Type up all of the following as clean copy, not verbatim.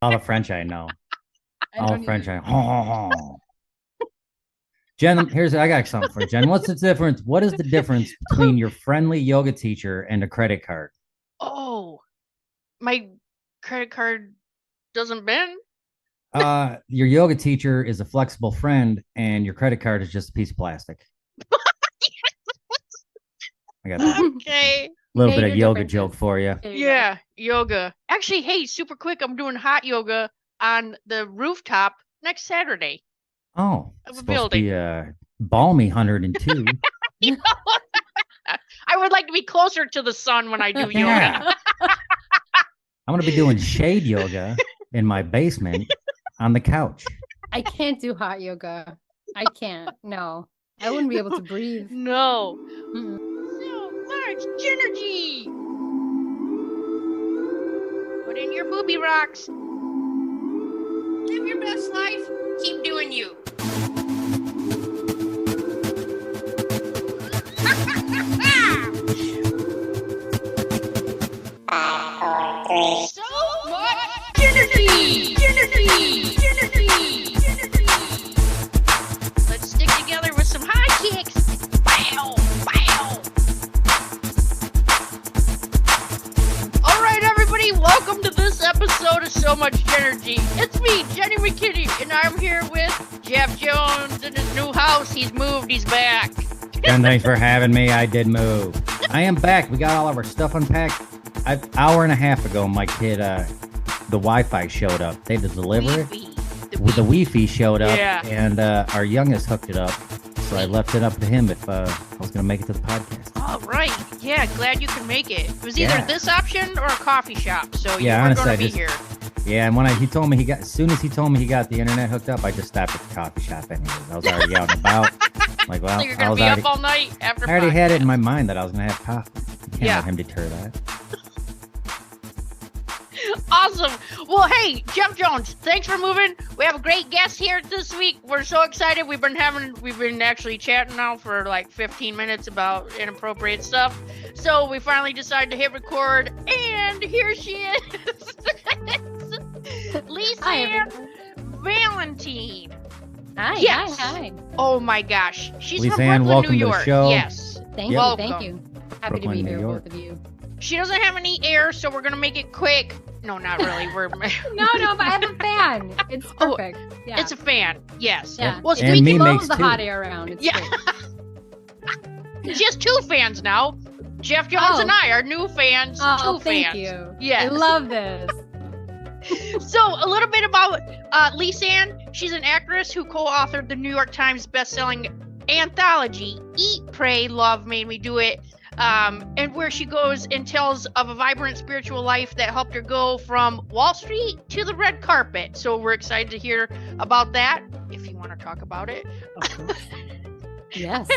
All the French I know. I All don't the French even. I know. Jen, I got something for Jen. What's the difference? What is the difference between your friendly yoga teacher and a credit card? Oh, my credit card doesn't bend. Your yoga teacher is a flexible friend, and your credit card is just a piece of plastic. I got that. Okay. A little bit Major of yoga differences. joke for you. There you Yeah, yoga. Actually, hey, super quick, I'm doing hot yoga on the rooftop next Saturday Oh, of it's a supposed to be building. balmy 102. You know, I would like to be closer to the sun when I do yoga. Yeah. I'm going to be doing shade yoga in my basement on the couch. I can't do hot yoga. I can't. No, I wouldn't be able to breathe. No. Mm-mm. So much energy. Put in your booby rocks. Live your best life. Keep doing you. So much energy. Let's stick together with some high kicks. Wow, wow. All right, everybody, welcome to this episode of So Much Energy. It's me, Jenny McKinney, and I'm here with Jeff Jones in his new house. He's moved, he's back. And thanks for having me. I did move. I am back. We got all of our stuff unpacked. An hour and a half ago, my kid, the Wi-Fi showed up. They had to deliver it. The Wi-Fi showed up, Yeah. and our youngest hooked it up. So I left it up to him if I was going to make it to the podcast. All right. Yeah, glad you can make it. It was either Yeah. this option or a coffee shop, so Yeah, you were honestly, going I to be just- here. Yeah, and when he told me as soon as he told me he got the internet hooked up, I just stopped at the coffee shop anyways. I was already out and about. Like, well, So you're I going to was be already, up all night after I already had it in podcast. my mind that I was going to have coffee. You can't Yeah. let him deter that. Awesome. Well, hey, Jeff Jones, thanks for moving. We have a great guest here this week. We're so excited. We've been actually chatting now for like 15 minutes about inappropriate stuff. So we finally decided to hit record, and here she is. Hi, Lisann everyone. Valentine. Hi, Yes. hi. Oh my gosh. She's from Lisann, Brooklyn, welcome New to the York. show. Yes. Thank you, Welcome. thank you. Happy Brooklyn, to be New here, York. both of you. She doesn't have any air, so we're going to make it quick. No, not really. We're No, but I have a fan. It's Oh, perfect. Yeah. It's a fan. Yes. Yeah. Well, It And me speaking blows makes the two. hot air around. It's Yeah. great. She has two fans now. Jeff Jones Oh. and I are new fans. Oh, two thank fans. you. Yes. I love this. So, a little bit about Lisann. She's an actress who co-authored the New York Times best-selling anthology Eat, Pray, Love Made Me Do It, and where she goes and tells of a vibrant spiritual life that helped her go from Wall Street to the red carpet. So we're excited to hear about that, if you want to talk about it. Of course. Yes.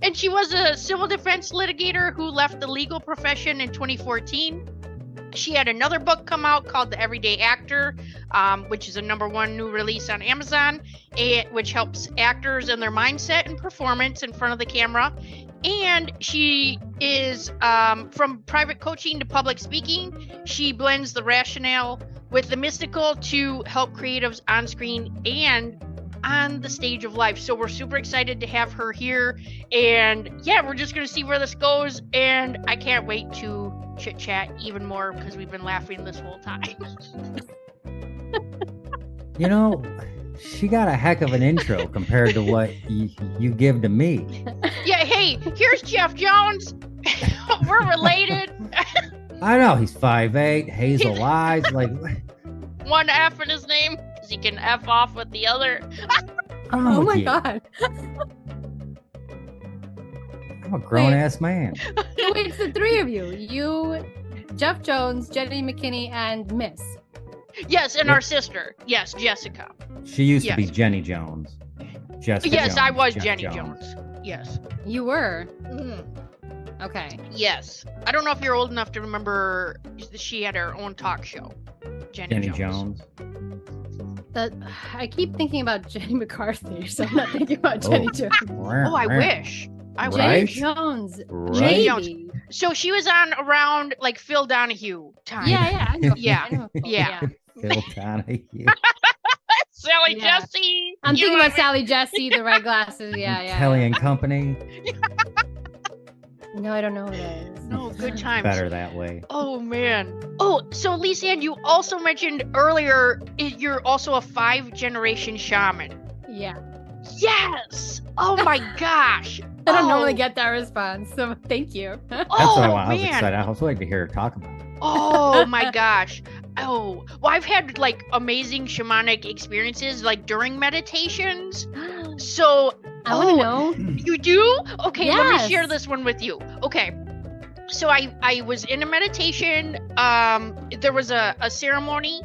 And she was a civil defense litigator who left the legal profession in 2014. She had another book come out called The Everyday Actor, which is a #1 new release on Amazon, which helps actors and their mindset and performance in front of the camera. And she is from private coaching to public speaking. She blends the rationale with the mystical to help creatives on screen and on the stage of life. So we're super excited to have her here. And yeah, we're just going to see where this goes. And I can't wait to chit chat even more because we've been laughing this whole time. You know, she got a heck of an intro compared to what you give to me. Yeah, hey, here's Jeff Jones. We're related. I know he's 5'8", hazel eyes, like One F in his name because he can F off with the other. Oh my God. I'm a grown ass man. So wait, it's the three of you. You, Jeff Jones, Jenny McKinney, and Miss. Yes, and Yep. our sister. Yes, Jessica. She used to be Yes. Jenny Jones. Jessica Yes, Jones, I was Jeff Jenny Jones. Yes. You were. Mhm. Okay. Yes. I don't know if you're old enough to remember she had her own talk show. Jenny, Jenny Jones. I keep thinking about Jenny McCarthy, so I'm not thinking about Jenny Jones. Oh, I wish. I Right? Jenny wish. Jones. Right? Maybe. So she was on around like Phil Donahue time. Yeah, I know. Yeah, I know. yeah. Phil Donahue. Sally Yeah. Jesse. I'm You thinking know about Sally Jesse, the right glasses. Yeah. Kelly and Company. No, I don't know who that is. No, good times. Better that way. Oh man. Oh, so Lisann, you also mentioned earlier you're also a 5-generation shaman. Yeah. Yes. Oh my gosh. I don't normally get that response, so thank you. That's what I Oh want. I was man. excited. I was waiting to hear her talk about it. Oh my gosh. Oh, well, I've had like amazing shamanic experiences like during meditations. So I want to know. You do? Okay, let me Yes. share this one with you. Okay. So I was in a meditation. There was a ceremony.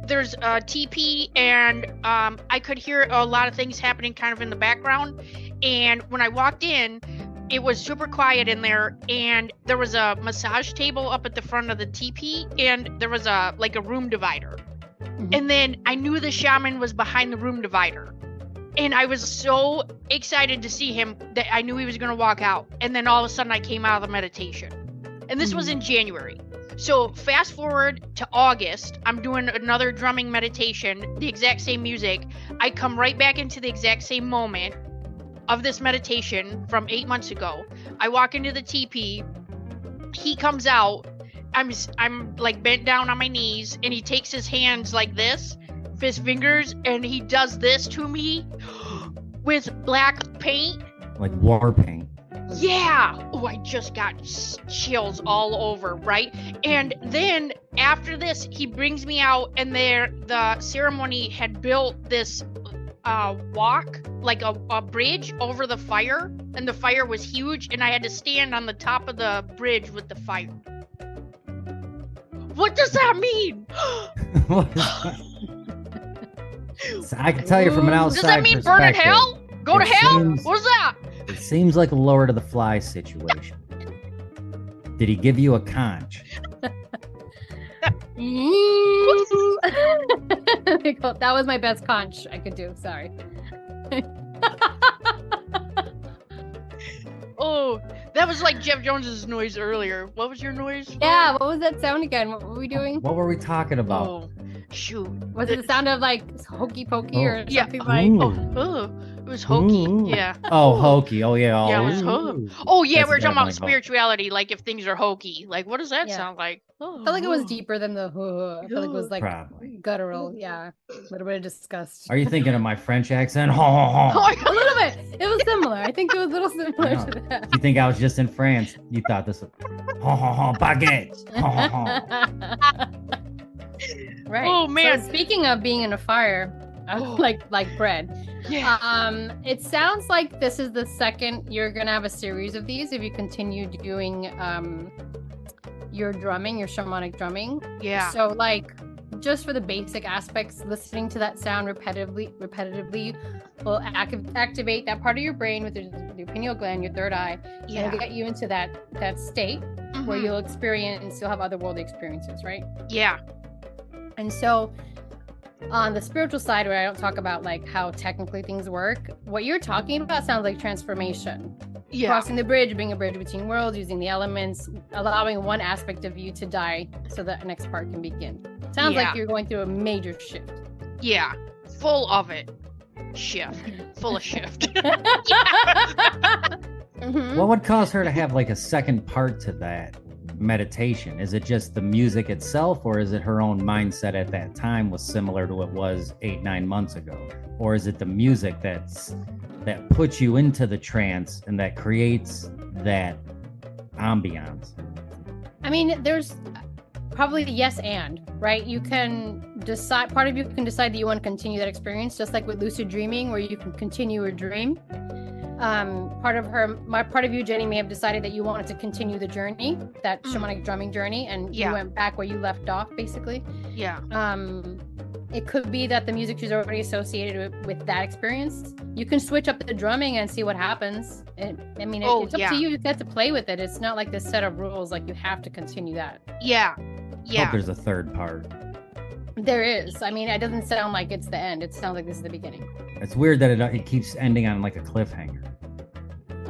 There's a TP, and I could hear a lot of things happening kind of in the background. And when I walked in, it was super quiet in there, and there was a massage table up at the front of the TP, and there was a room divider. Mhm. And then I knew the shaman was behind the room divider. And I was so excited to see him that I knew he was going to walk out. And then all of a sudden I came out of the meditation. And this was in January. So fast forward to August, I'm doing another drumming meditation, the exact same music. I come right back into the exact same moment of this meditation from 8 months ago. I walk into the TP. He comes out. I'm like bent down on my knees, and he takes his hands like this, his fingers, and he does this to me with black paint. Like war paint. Yeah. Oh, I just got chills all over, right? And then after this, he brings me out, and the ceremony had built this walk, like a bridge over the fire, and the fire was huge, and I had to stand on the top of the bridge with the fire. What does that mean? What is that? So I can tell you from an outside Does that mean burn in perspective, hell? Go to it hell? seems- What's that? It seems like a Lord of the Flies situation. Did he give you a conch? That was my best conch I could do. Sorry. Oh, that was like Jeff Jones's noise earlier. What was your noise? Yeah, what was that sound again? What were we doing? What were we talking about? Oh, shoot. Was it the sound of like hokey pokey or Yeah. something like? Ooh. Oh, it was hokey. Ooh. Yeah. Oh, hokey. Oh, yeah. Yeah, it was Oh, yeah, That's we were talking about definitely spirituality. Like if things are hokey. Like, what does that Yeah. sound like? Oh, I felt like it was deeper than the. I felt like it was like Probably. guttural. Yeah, a little bit of disgust. Are you thinking of my French accent? Ha, ha, ha. A little bit. It was similar. I think it was a little similar Yeah. to that. You think I was just in France? You thought this was ha ha ha baguette. Ha ha ha. Right. Oh, man. So speaking of being in a fire, like bread. Yeah. It sounds like this is the second you're gonna have a series of these if you continue doing your drumming, your shamanic drumming. Yeah. So like just for the basic aspects, listening to that sound repetitively will activate that part of your brain with your pineal gland, your third eye, and Yeah. it'll get you into that state where Mhm. you'll have otherworldly experiences, right? Yeah. And so on the spiritual side, where I don't talk about like how technically things work, what you're talking about sounds like transformation. Yeah. Crossing the bridge, being a bridge between worlds, using the elements, allowing one aspect of you to die so that the next part can begin. Sounds Yeah. like you're going through a major shift. Yeah. Full of it. Shift. Full of shift. Mhm. What would cause her to have like a second part to that meditation? Is it just the music itself, or is it her own mindset at that time was similar to what it was 8-9 months ago? Or is it the music that puts you into the trance and that creates that ambiance? I mean, there's probably yes and, right? You can decide, part of you can decide that you want to continue that experience, just like with lucid dreaming, where you can continue a dream. Part of you, Jenny, may have decided that you wanted to continue the journey, that shamanic drumming journey, and Yeah. you went back where you left off, basically. Yeah. It could be that the music she's already associated with that experience. You can switch up the drumming and see what happens. It's up yeah. to you. You get to play with it. It's not like this set of rules, like you have to continue that. Yeah. I Yeah. hope there's a third part. There is. I mean, it doesn't sound like it's the end. It sounds like this is the beginning. It's weird that it keeps ending on like a cliffhanger.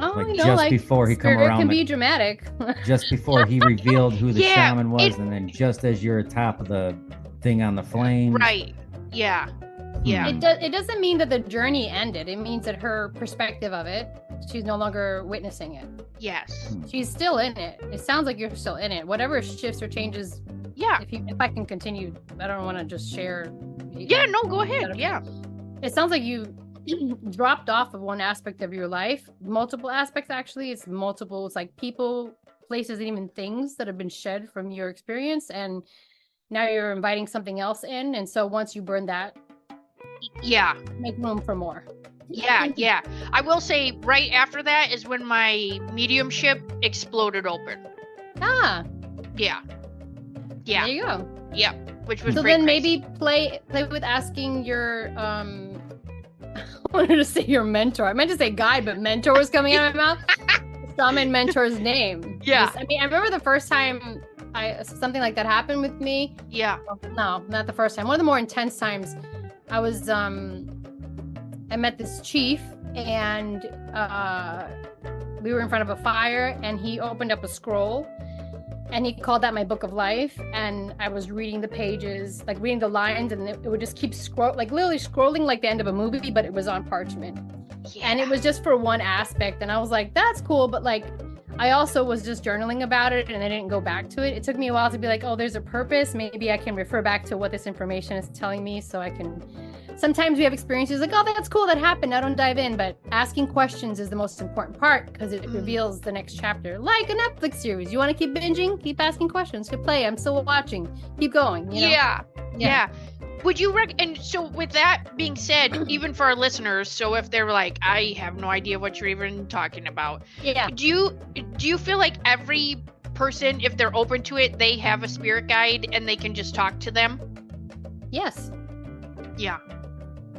Oh, Like, you know, just like before he come spirit around can the- be dramatic. Just before he revealed who the Yeah, shaman was, and then just as you're atop of the thing on the flames. Right. Yeah. Yeah. It doesn't mean that the journey ended. It means that her perspective of it, she's no longer witnessing it. Yes. She's still in it. It sounds like you're still in it. Whatever shifts or changes. Yeah. If I can continue, I don't want to just share. Yeah, no, go ahead. Yeah. It sounds like you dropped off of one aspect of your life. Multiple aspects, actually. It's multiple. It's like people, places, and even things that have been shed from your experience. And now you're inviting something else in. And so once you burn that, yeah, make room for more. Yeah. I will say right after that is when my mediumship exploded open. Ah. Yeah. There you go. Yeah. Which was so great. Then maybe play with asking your I wanted to say your mentor. I meant to say guide, but mentor was coming out of my mouth. Shaman mentor's name. Yeah. I mean, I remember the first time something like that happened with me. Yeah. No, not the first time. One of the more intense times. I was I met this chief, and we were in front of a fire, and he opened up a scroll, and he called that my book of life. And I was reading the pages, like reading the lines, and it would just keep literally scrolling like the end of a movie, but it was on parchment. Yeah. And it was just for one aspect, and I was like, that's cool, but like I also was just journaling about it, and I didn't go back to it. It took me a while to be like, oh, there's a purpose. Maybe I can refer back to what this information is telling me, so I can. Sometimes we have experiences like, oh, that's cool, that happened. I don't dive in, but asking questions is the most important part because it reveals the next chapter. Like a Netflix series, you want to keep binging, keep asking questions, keep play. I'm still watching, keep going. You know? Yeah. Would you and so with that being said, even for our listeners, so if they're like, I have no idea what you're even talking about. Yeah. Do you feel like every person, if they're open to it, they have a spirit guide and they can just talk to them? Yes. Yeah.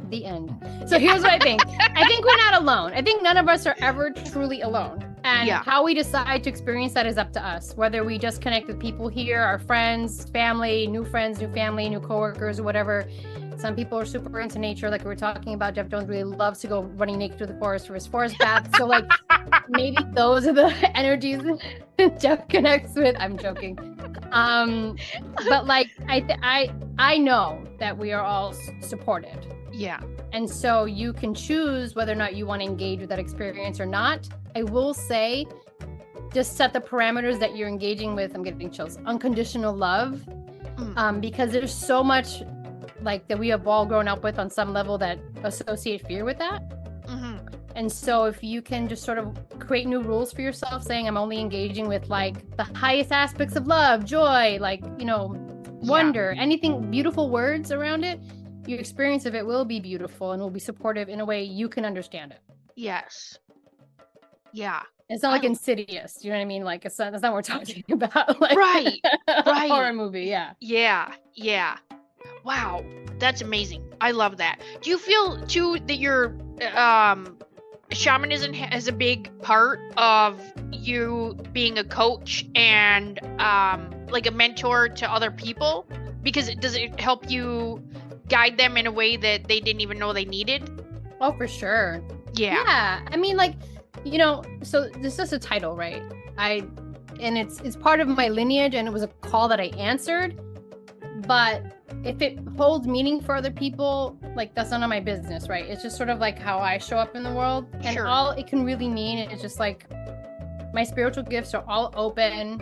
The end. So here's what I think. I think we're not alone. I think none of us are ever truly alone. And how we decide to experience that is up to us. Whether we just connect with people here, our friends, family, new friends, new family, new coworkers, or whatever. Some people are super into nature, like we were talking about. Jeff Jones really loves to go running naked through the forest for his forest bath. So like maybe those are the energies Jeff connects with. I'm joking. But like I know that we are all supported. Yeah. And so you can choose whether or not you want to engage with that experience or not. I will say, just set the parameters that you're engaging with. I'm getting chills. Unconditional love. Because there's so much like that we have all grown up with on some level that associate fear with that. And so if you can just sort of create new rules for yourself, saying I'm only engaging with like the highest aspects of love, joy, like, wonder, anything, beautiful words around it, your experience of it will be beautiful and will be supportive in a way you can understand it. Yes. Yeah. It's not like Insidious, you know what I mean? Like that's not what we're talking about. Like, right. Horror movie, yeah. Yeah. Wow, that's amazing. I love that. Do you feel too that your shamanism has a big part of you being a coach and like a mentor to other people? Because does it help you guide them in a way that they didn't even know they needed? Oh, for sure. Yeah. I mean, like, so this is a title, right? And it's part of my lineage, and it was a call that I answered. But if it holds meaning for other people, like that's none of my business, right? It's just sort of like how I show up in the world. And all it can really mean is just like my spiritual gifts are all open,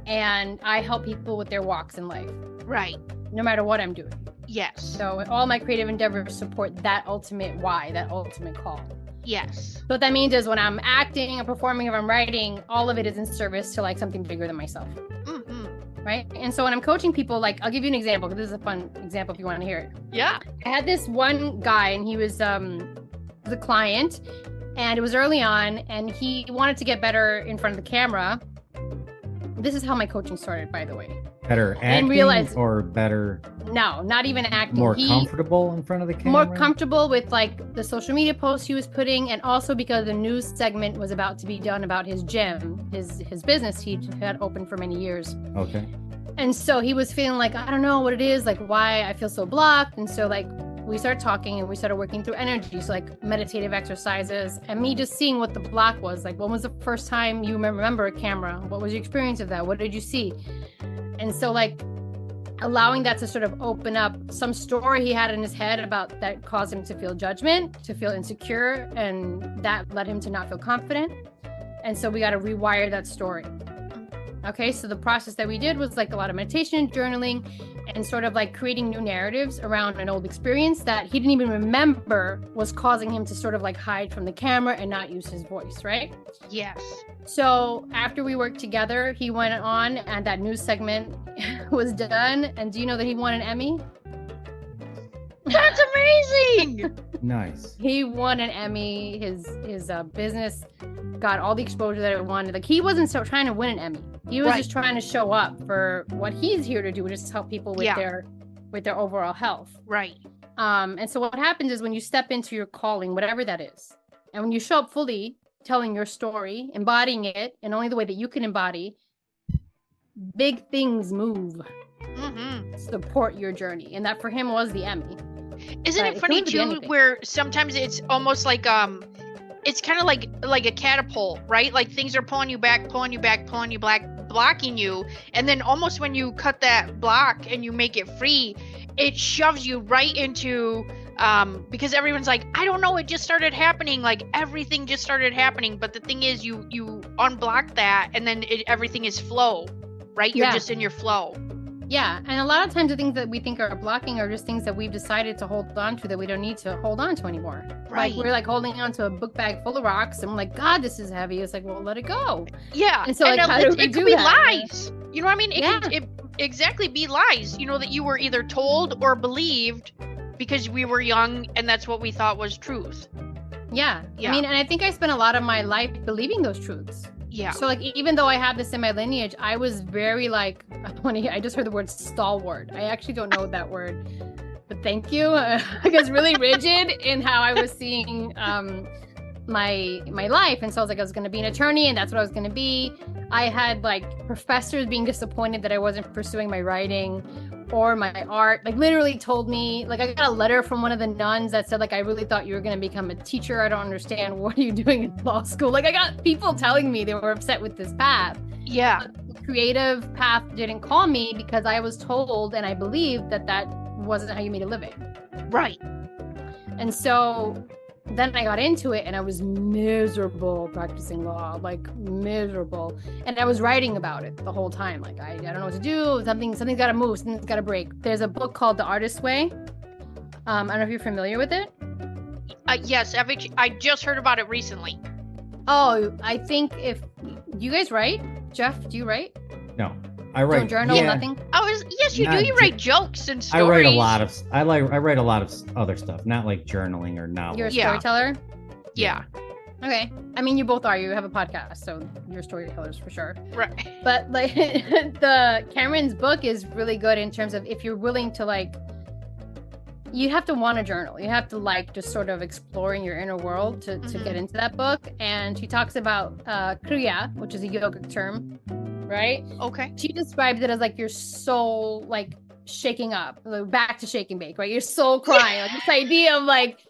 and I help people with their walks in life. Right. No matter what I'm doing. Yes. So all my creative endeavors support that ultimate why, that ultimate call. Yes. So what that means is when I'm acting or performing or I'm writing, all of it is in service to like something bigger than myself. Right? And so when I'm coaching people, like I'll give you an example, because this is a fun example if you want to hear it. Yeah. I had this one guy, and he was the client, and it was early on, and he wanted to get better in front of the camera. This is how my coaching started, by the way. Better acting or better? No, not even acting. More comfortable in front of the camera? More comfortable with like the social media posts he was putting, and also because the news segment was about to be done about his gym, his business he had opened for many years. Okay. And so he was feeling like, I don't know what it is, like why I feel so blocked. And so like we started talking and we started working through energy. So like meditative exercises and me just seeing what the block was. Like, when was the first time you remember a camera? What was your experience of that? What did you see? And so like allowing that to sort of open up some story he had in his head about that caused him to feel judgment, to feel insecure, and that led him to not feel confident. And so we got to rewire that story. Okay, so the process that we did was like a lot of meditation, journaling, and sort of like creating new narratives around an old experience that he didn't even remember was causing him to sort of like hide from the camera and not use his voice, right? Yes. So after we worked together, he went on and that news segment was done. And do you know that he won an Emmy? That's amazing. Nice. He won an Emmy. His business got all the exposure that it wanted. Like he wasn't so trying to win an Emmy. He was just trying to show up for what he's here to do, which is help people with their overall health. Right. And so what happens is when you step into your calling, whatever that is, and when you show up fully telling your story, embodying it, and only the way that you can embody, big things move. Support your journey. And that for him was the Emmy. Isn't it funny too, where sometimes it's almost like it's kind of like a catapult, right? Like things are pulling you back, blocking you, and then almost when you cut that block and you make it free, it shoves you right into because everyone's like, I don't know, it just started happening, like everything just started happening. But the thing is, you unblock that, and then everything is flow, right? You're just in your flow. Yeah, and a lot of times the things that we think are blocking are just things that we've decided to hold on to that we don't need to hold on to anymore. Right. Like we're like holding on to a book bag full of rocks, and we're like, God, this is heavy. It's like, well, let it go. Yeah, and so like, how do we it do could be that? lies. You know what I mean? It could exactly be lies. You know, that you were either told or believed because we were young, and that's what we thought was truth. Yeah. I mean, and I think I spent a lot of my life believing those truths. Yeah. So like, even though I have this in my lineage, I was very like, I just heard the word stalwart. I actually don't know that word, but thank you. I was really rigid in how I was seeing my life. And so I was like, I was going to be an attorney, and that's what I was going to be. I had like professors being disappointed that I wasn't pursuing my writing or my art, like literally told me, like I got a letter from one of the nuns that said like, I really thought you were going to become a teacher. I don't understand. What are you doing in law school? Like I got people telling me they were upset with this path. Yeah. The creative path didn't call me because I was told and I believed that that wasn't how you made a living. Right. And so then I got into it and I was miserable practicing law, like miserable. And I was writing about it the whole time. Like, I don't know what to do. Something's got to move. Something's got to break. There's a book called The Artist's Way. I don't know if you're familiar with it. Yes, I just heard about it recently. Oh, I think if you guys write, Jeff, do you write? No, I write. Don't journal, nothing? Oh, yes, you do. You write jokes and stories. I write a lot of. I write a lot of other stuff, not like journaling or novels. You're a storyteller? Yeah. Okay. I mean, you both are. You have a podcast, so you're storytellers for sure. Right. But like the Cameron's book is really good in terms of if you're willing to like, you have to want to journal. You have to like just sort of exploring your inner world to get into that book. And she talks about kriya, which is a yogic term, right? Okay. She describes it as like your soul like shaking up, like, back to shake and bake, right? Your soul crying, like this idea of like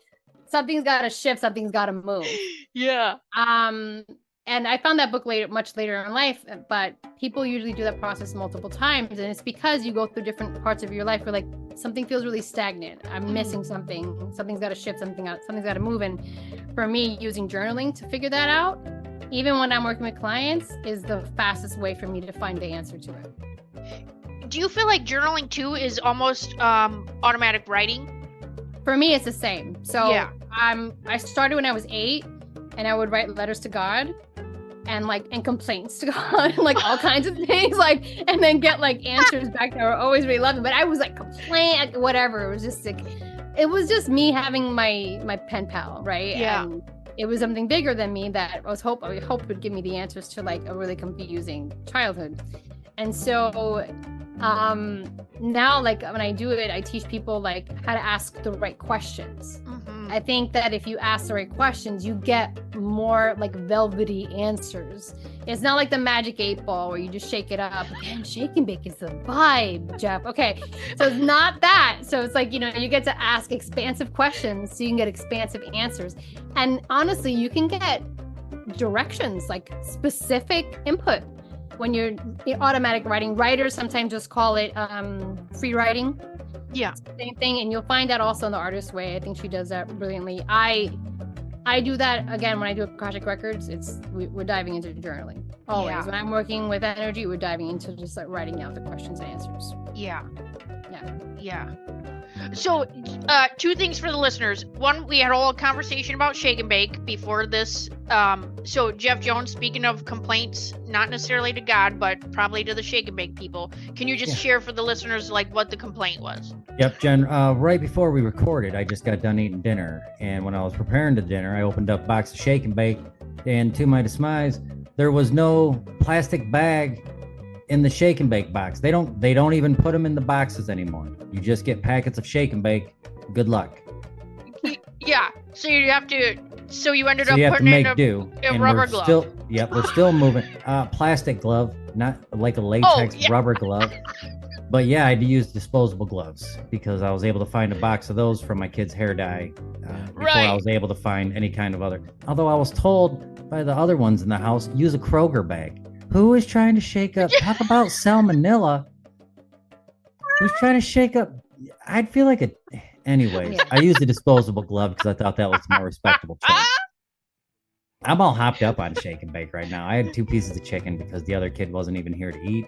something's got to shift, something's got to move. Yeah. And I found that book much later in life, but people usually do that process multiple times. And it's because you go through different parts of your life where like something feels really stagnant. I'm missing something. Something's got to shift, something's got to move. And for me, using journaling to figure that out, even when I'm working with clients, is the fastest way for me to find the answer to it. Do you feel like journaling too is almost automatic writing? For me, it's the same. So yeah. I started when I was 8, and I would write letters to God and complaints to God, like all kinds of things, like, and then get like answers back that were always really loving. But I was like complain, whatever. It was just like, it was just me having my pen pal, right? Yeah. And it was something bigger than me that I hope would give me the answers to like a really confusing childhood. And so now like when I do it, I teach people like how to ask the right questions. I think that if you ask the right questions, you get more like velvety answers. It's not like the magic 8 ball where you just shake it up. Man, shake and bake is the vibe, Jeff. Okay, so it's not that. So it's like, you know, you get to ask expansive questions so you can get expansive answers. And honestly, you can get directions, like specific input. when you're automatic writing. Writers sometimes just call it free writing. Yeah. Same thing, and you'll find that also in the Artist Way. I think she does that brilliantly. I do that again when I do Akashic Records. We're diving into journaling always. Yeah. When I'm working with energy, we're diving into just like writing out the questions and answers. Yeah. Yeah. Yeah. So, two things for the listeners. One, we had a whole conversation about shake and bake before this. So Jeff Jones, speaking of complaints, not necessarily to God, but probably to the shake and bake people, can you just share for the listeners like what the complaint was? Yep, Jen. Right before we recorded, I just got done eating dinner, and when I was preparing the dinner, I opened up a box of shake and bake, and to my demise, there was no plastic bag in the shake and bake box. They don't even put them in the boxes anymore. You just get packets of shake and bake. Good luck. Yeah. So you have to. So you ended So up you have to putting in make do. a And rubber we're glove. Still, yep, we're still moving. Plastic glove, not like a latex rubber glove. But yeah, I had to use disposable gloves because I was able to find a box of those from my kid's hair dye before I was able to find any kind of other. Although I was told by the other ones in the house, use a Kroger bag. Who is trying to shake up? Talk about salmonella. Who's trying to shake up? I'd feel like it. Anyways, I used a disposable glove because I thought that was the more respectable choice. I'm all hopped up on shake and bake right now. I had 2 pieces of chicken because the other kid wasn't even here to eat.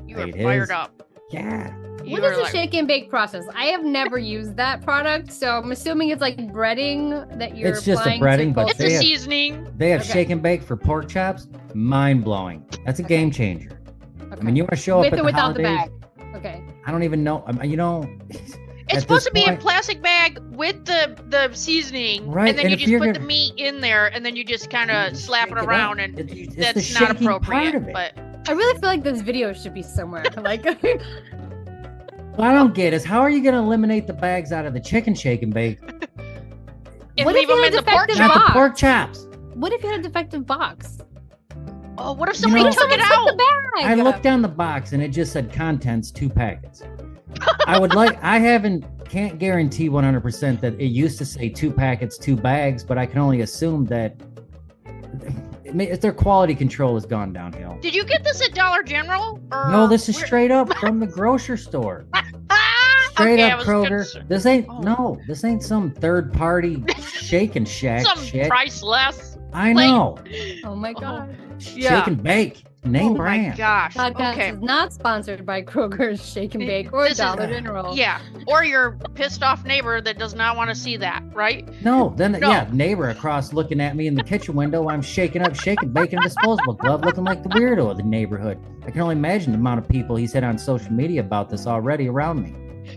You were fired up. Yeah. What is the shake and bake process? I have never used that product, so I'm assuming it's like breading that you're. It's just a applying breading, to but It's a seasoning. They have shake and bake for pork chops. Mind blowing. That's a game changer. Okay. I mean, you want to show up With at or the without the holidays. bag. Okay. I don't even know. It's supposed to be a plastic bag with the seasoning, Right, and then and you if just you're put gonna- the meat in there, and then you just kind of slap it shake it around, up. and It's that's the not shaking part appropriate. of it. But I really feel like this video should be somewhere. Like, What I don't get is how are you going to eliminate the bags out of the chicken shake and bake, and What leave if you them had in a the pork defective not chop. the box? pork chops? what if you had a defective box? Oh, what if somebody know- took it Someone out? took the bag. I looked down the box and it just said contents 2 packets. Can't guarantee 100% that it used to say 2 packets, 2 bags, but I can only assume that their quality control has gone downhill. Did you get this at Dollar General? Or No, this is where- straight up from the grocery store. Ah, Straight okay, I up was Kroger. concerned. This ain't some third party shake and shack Some shit. priceless. I know. Oh my god. Yeah. Shake and bake. Name Oh brand. my gosh. Podcast Okay. is not sponsored by Kroger's Shake and Bake or This is- Dollar General. Yeah, or your pissed off neighbor that does not want to see that, right? No, then No. yeah, neighbor across looking at me in the kitchen window. I'm shaking up, shaking, baking a disposable glove, looking like the weirdo of the neighborhood. I can only imagine the amount of people he's had on social media about this already around me.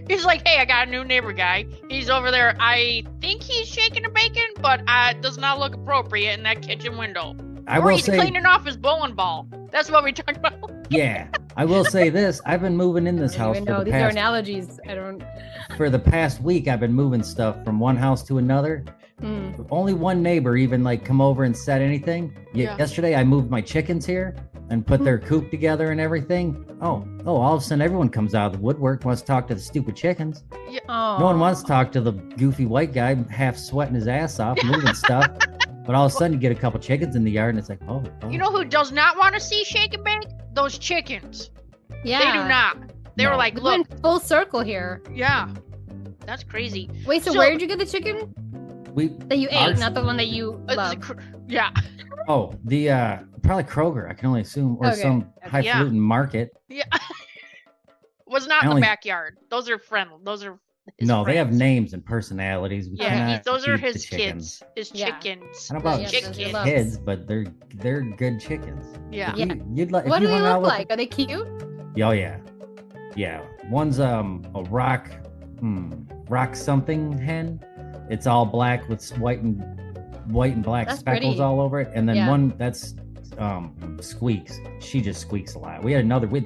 He's like, hey, I got a new neighbor guy. He's over there. I think he's shaking and baking, but it does not look appropriate in that kitchen window. I Or will he's say, cleaning off his bowling ball. That's what we talked about. yeah, I will say this. I've been moving in this I don't house even for know. the These are past analogies. I don't. for the past week. I've been moving stuff from one house to another. Only one neighbor even like come over and said anything. Yeah. Yesterday I moved my chickens here and put their coop together and everything. Oh, all of a sudden everyone comes out of the woodwork, wants to talk to the stupid chickens. Oh. No one wants to talk to the goofy white guy half sweating his ass off, moving stuff. But all of a sudden you get a couple chickens in the yard and it's like, oh. You know who does not want to see shake and bake? Those chickens. Yeah. They do not. They were No. like, We look, went full circle here. yeah. That's crazy. Wait, so So- where did you get the chicken we that you ate, Ours- not the one that you It's love? Yeah. the probably Kroger, I can only assume, or Okay. some highfalutin market. Yeah. Was not I in only- the backyard. Those are friendly. Those are his No, they have friends. names and personalities. We Yeah, cannot those are feed the his chickens. kids. His Yeah. chickens. I don't know about Yeah, chickens. those are loves. kids, but they're good chickens. Yeah. Yeah. You'd like. if What you do they hung out look with- like? Are they cute? Oh yeah, yeah. One's a rock, rock something hen. It's all black with white and black That's speckles pretty. all over it, and then Yeah. one that's Squeaks. She just squeaks a lot. We had another. We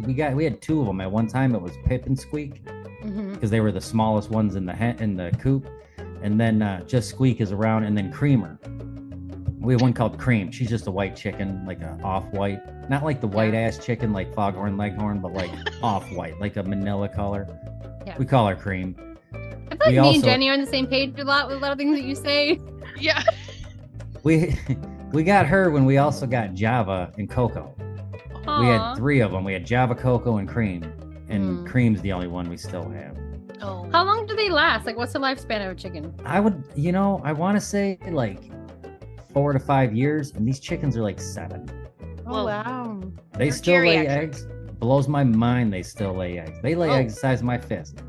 had 2 of them at one time. It was Pip and Squeak Mm-hmm. because they were the smallest ones in the coop, and then just Squeak is around, and then Creamer. We have one called Cream. She's just a white chicken, like a off-white, not like the white-ass chicken like Foghorn Leghorn, but like off-white, like a Manila color. Yeah. We call her Cream. I feel like We me also- and Jenny are on the same page a lot with a lot of things that you say. Yeah. We got her when we also got Java and Coco. We had 3 of them. We had Java, Cocoa, and Cream. And Cream's the only one we still have. Oh. How long do they last? Like, what's the lifespan of a chicken? I would, I want to say like 4 to 5 years, and these chickens are like 7. Oh, wow. They still lay eggs. Blows my mind they still lay eggs. They lay eggs the size of my fist.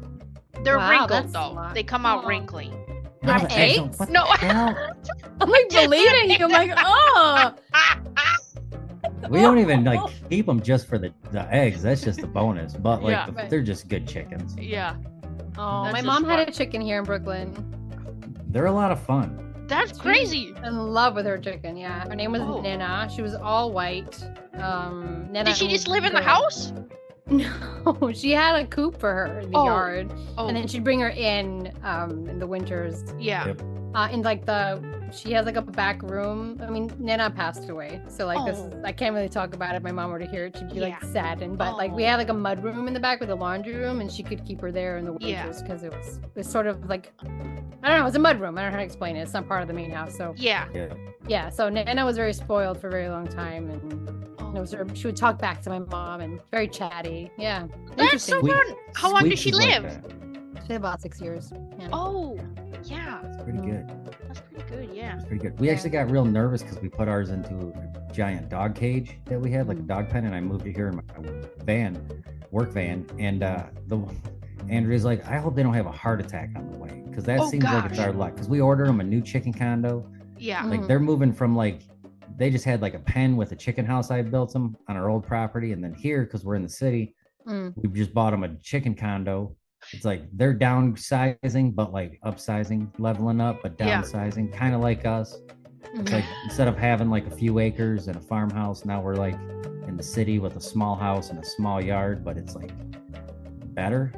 They're wrinkled, though. They come out wrinkly. Not eggs? No. I'm like believing you. I'm like, oh. We don't even like keep them just for the eggs. That's just a bonus. But like they're just good chickens. Yeah. Oh, my mom had a chicken here in Brooklyn. They're a lot of fun. That's crazy. In love with her chicken. Yeah, her name was Nana. She was all white. Nana. Did she just live in the house? No, she had a coop for her in the yard, and then she'd bring her in the winters. Yeah. Yep. In like she has like a back room. I mean, Nana passed away, so like this is, I can't really talk about it. If my mom were to hear it, she'd be like saddened. But like we had like a mud room in the back with a laundry room, and she could keep her there in the winters because it was sort of like, I don't know, it was a mud room. I don't know how to explain it. It's not part of the main house, so yeah. So Nana was very spoiled for a very long time, and it was she would talk back to my mom and very chatty. Yeah, that's so fun. How long did she live? She lived about 6 years. Yeah. Oh, yeah. That's pretty good. That's pretty good, yeah. That's pretty good. We actually got real nervous because we put ours into a giant dog cage that we had, like a dog pen, and I moved it here in my work van, and Andrea's like, I hope they don't have a heart attack on the way, because that seems like it's our luck, because we ordered them a new chicken condo. Yeah. Like they're moving from they just had like a pen with a chicken house I built them on our old property, and then here, because we're in the city, we just bought them a chicken condo. It's like they're downsizing, but like upsizing, leveling up, but downsizing, kind of like us. It's like instead of having like a few acres and a farmhouse, now we're like in the city with a small house and a small yard, but it's like better.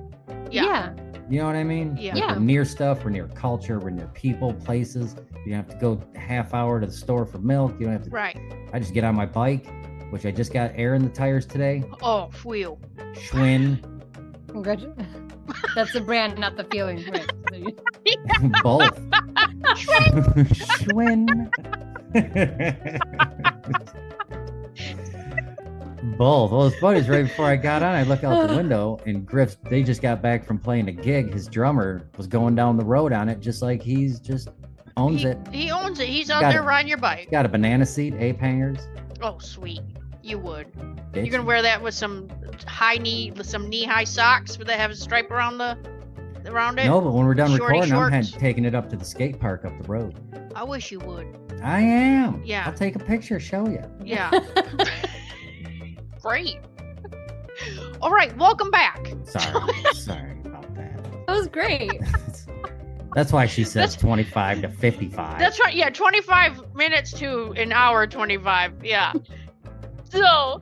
Yeah. You know what I mean? Yeah. Like we're near stuff, we're near culture, we're near people, places. You don't have to go a half hour to the store for milk. You don't have to. Right. I just get on my bike, which I just got air in the tires today. Oh, wheel. Schwinn. Congratulations. That's the brand, not the feeling. Right. Both. Schwinn. Both. Well, it's funny is right before I got on, I look out the window and Griff, they just got back from playing a gig. His drummer was going down the road on it, just like he's just owns it. He owns it. He's out there riding your bike. Got a banana seat, ape hangers. Oh, sweet. You would. Bitch. You're gonna wear that with some knee-high socks that have a stripe around it? No, but when we're done Shorty recording, I'm shorts. taking it up to the skate park up the road. I wish you would. I am. Yeah. I'll take a picture, show you. Yeah. Great. All right, welcome back. Sorry about that. That was great. That's why she says 25 to 55. That's right. Yeah, 25 minutes to an hour 25. Yeah. So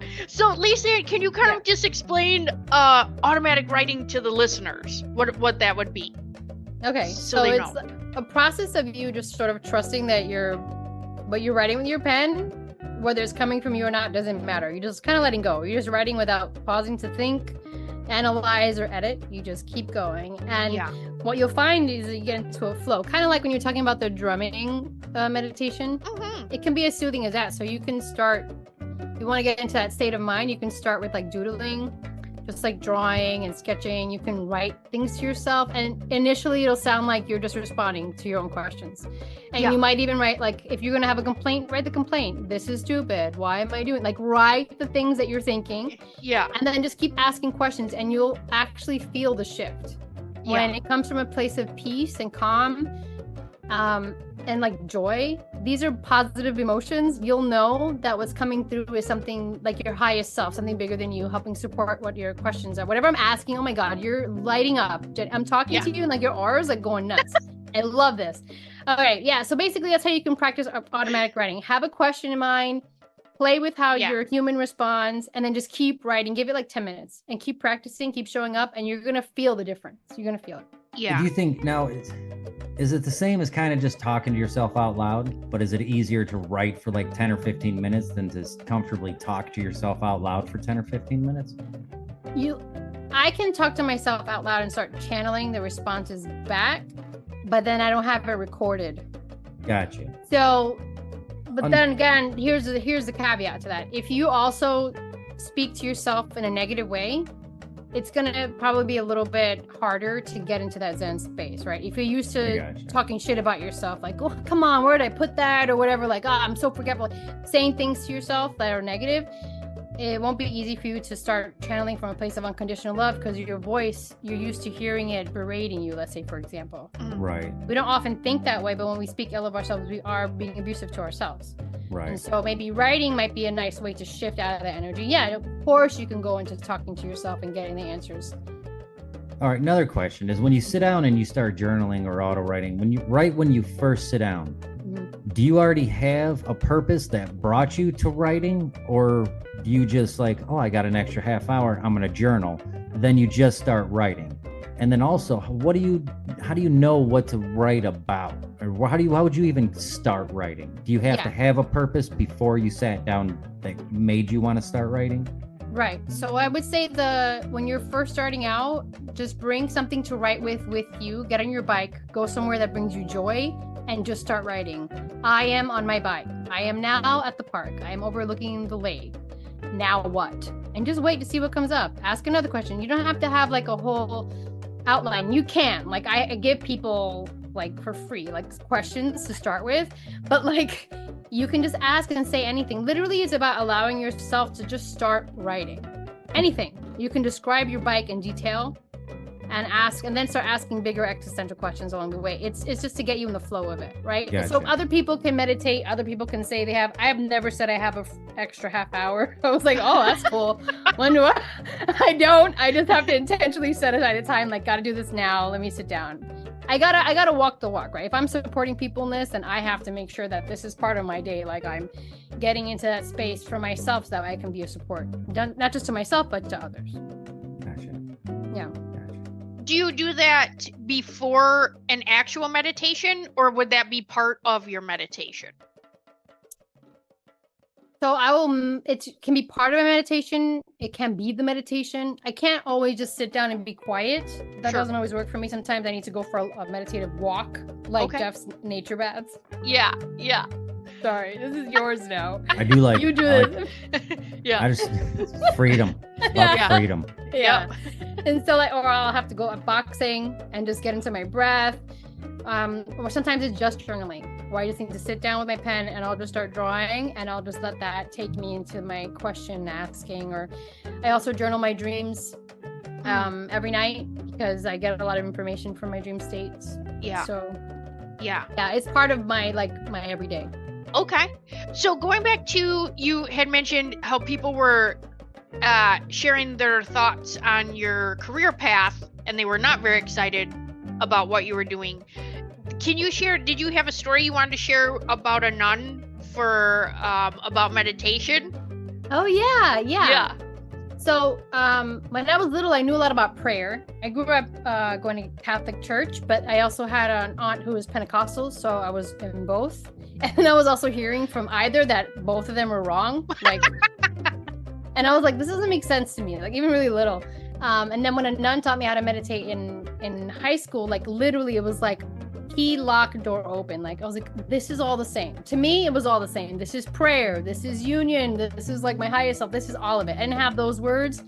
Lisa, can you kind of just explain automatic writing to the listeners? What that would be? Okay, so it's a process of you just sort of trusting that what you're writing with your pen, whether it's coming from you or not, doesn't matter. You're just kind of letting go. You're just writing without pausing to think, analyze, or edit. You just keep going. And what you'll find is that you get into a flow. Kind of like when you're talking about the drumming meditation. It can be as soothing as that. So you can start, if you want to get into that state of mind, you can start with like doodling, just like drawing and sketching. You can write things to yourself, and initially it'll sound like you're just responding to your own questions. And you might even write, like, if you're going to have a complaint, write the complaint. This is stupid. Why am I doing? Like, write the things that you're thinking. Yeah. And then just keep asking questions, and you'll actually feel the shift. When it comes from a place of peace and calm, and like joy, these are positive emotions. You'll know that what's coming through is something like your highest self, something bigger than you, helping support what your questions are. Whatever I'm asking, oh my God, you're lighting up. I'm talking to you and like your aura is like going nuts. I love this. All right. Yeah. So basically that's how you can practice automatic writing. Have a question in mind, play with how your human responds, and then just keep writing. Give it like 10 minutes and keep practicing, keep showing up, and you're going to feel the difference. You're going to feel it. Yeah. Do you think now is it the same as kind of just talking to yourself out loud, but is it easier to write for like 10 or 15 minutes than to comfortably talk to yourself out loud for 10 or 15 minutes? I can talk to myself out loud and start channeling the responses back, but then I don't have it recorded. Gotcha. So, but then again, here's the caveat to that. If you also speak to yourself in a negative way, it's going to probably be a little bit harder to get into that Zen space, right? If you're used to talking shit about yourself, like, oh, come on, where did I put that? Or whatever, like, oh, I'm so forgetful. Saying things to yourself that are negative, it won't be easy for you to start channeling from a place of unconditional love because your voice, you're used to hearing it berating you, let's say, for example. Right. We don't often think that way, but when we speak ill of ourselves, we are being abusive to ourselves. Right. And so maybe writing might be a nice way to shift out of that energy. Yeah, of course you can go into talking to yourself and getting the answers. All right, another question is, when you sit down and you start journaling or auto writing, when you first sit down, do you already have a purpose that brought you to writing, or do you just like, oh, I got an extra half hour, I'm going to journal, then you just start writing? And then also, how do you know what to write about? Or how would you even start writing? Do you have to have a purpose before you sat down that made you want to start writing? Right. So I would say when you're first starting out, just bring something to write with you, get on your bike, go somewhere that brings you joy, and just start writing. I am on my bike. I am now at the park. I am overlooking the lake. Now what? And just wait to see what comes up. Ask another question. You don't have to have like a whole outline. You can. Like, I give people like for free, like questions to start with, but like you can just ask and say anything. Literally, it's about allowing yourself to just start writing. Anything. You can describe your bike in detail and ask, and then start asking bigger existential questions along the way. It's just to get you in the flow of it, right? Gotcha. So other people can meditate. Other people can say they have. I have never said I have an extra half hour. I was like, oh, that's cool. When do I don't. I just have to intentionally set aside a time. Like, got to do this now. Let me sit down. I gotta walk the walk, right? If I'm supporting people in this, then I have to make sure that this is part of my day. Like, I'm getting into that space for myself so that I can be a support, not just to myself, but to others. Gotcha. Yeah. Do you do that before an actual meditation, or would that be part of your meditation? So it can be part of a meditation. It can be the meditation. I can't always just sit down and be quiet. That doesn't always work for me. Sometimes I need to go for a meditative walk, like Jeff's nature baths. Yeah. Sorry, this is yours now. I do like you do this. Yeah. I just freedom. Freedom. Yeah. And so or I'll have to go boxing and just get into my breath. Or sometimes it's just journaling, where I just need to sit down with my pen and I'll just start drawing, and I'll just let that take me into my question asking. Or I also journal my dreams every night, because I get a lot of information from my dream states. Yeah. So yeah, it's part of my everyday. Okay. So going back to, you had mentioned how people were sharing their thoughts on your career path, and they were not very excited about what you were doing. Can you share, did you have a story you wanted to share about a nun for about meditation? Oh yeah. So when I was little, I knew a lot about prayer. I grew up going to Catholic church, but I also had an aunt who was Pentecostal, so I was in both. And I was also hearing from either that both of them were wrong. Like, and I was like, this doesn't make sense to me, like even really little. And then when a nun taught me how to meditate in high school, like literally it was like key, lock, door open. Like I was like, this is all the same. To me, it was all the same. This is prayer. This is union. This is like my highest self. This is all of it. I didn't have those words,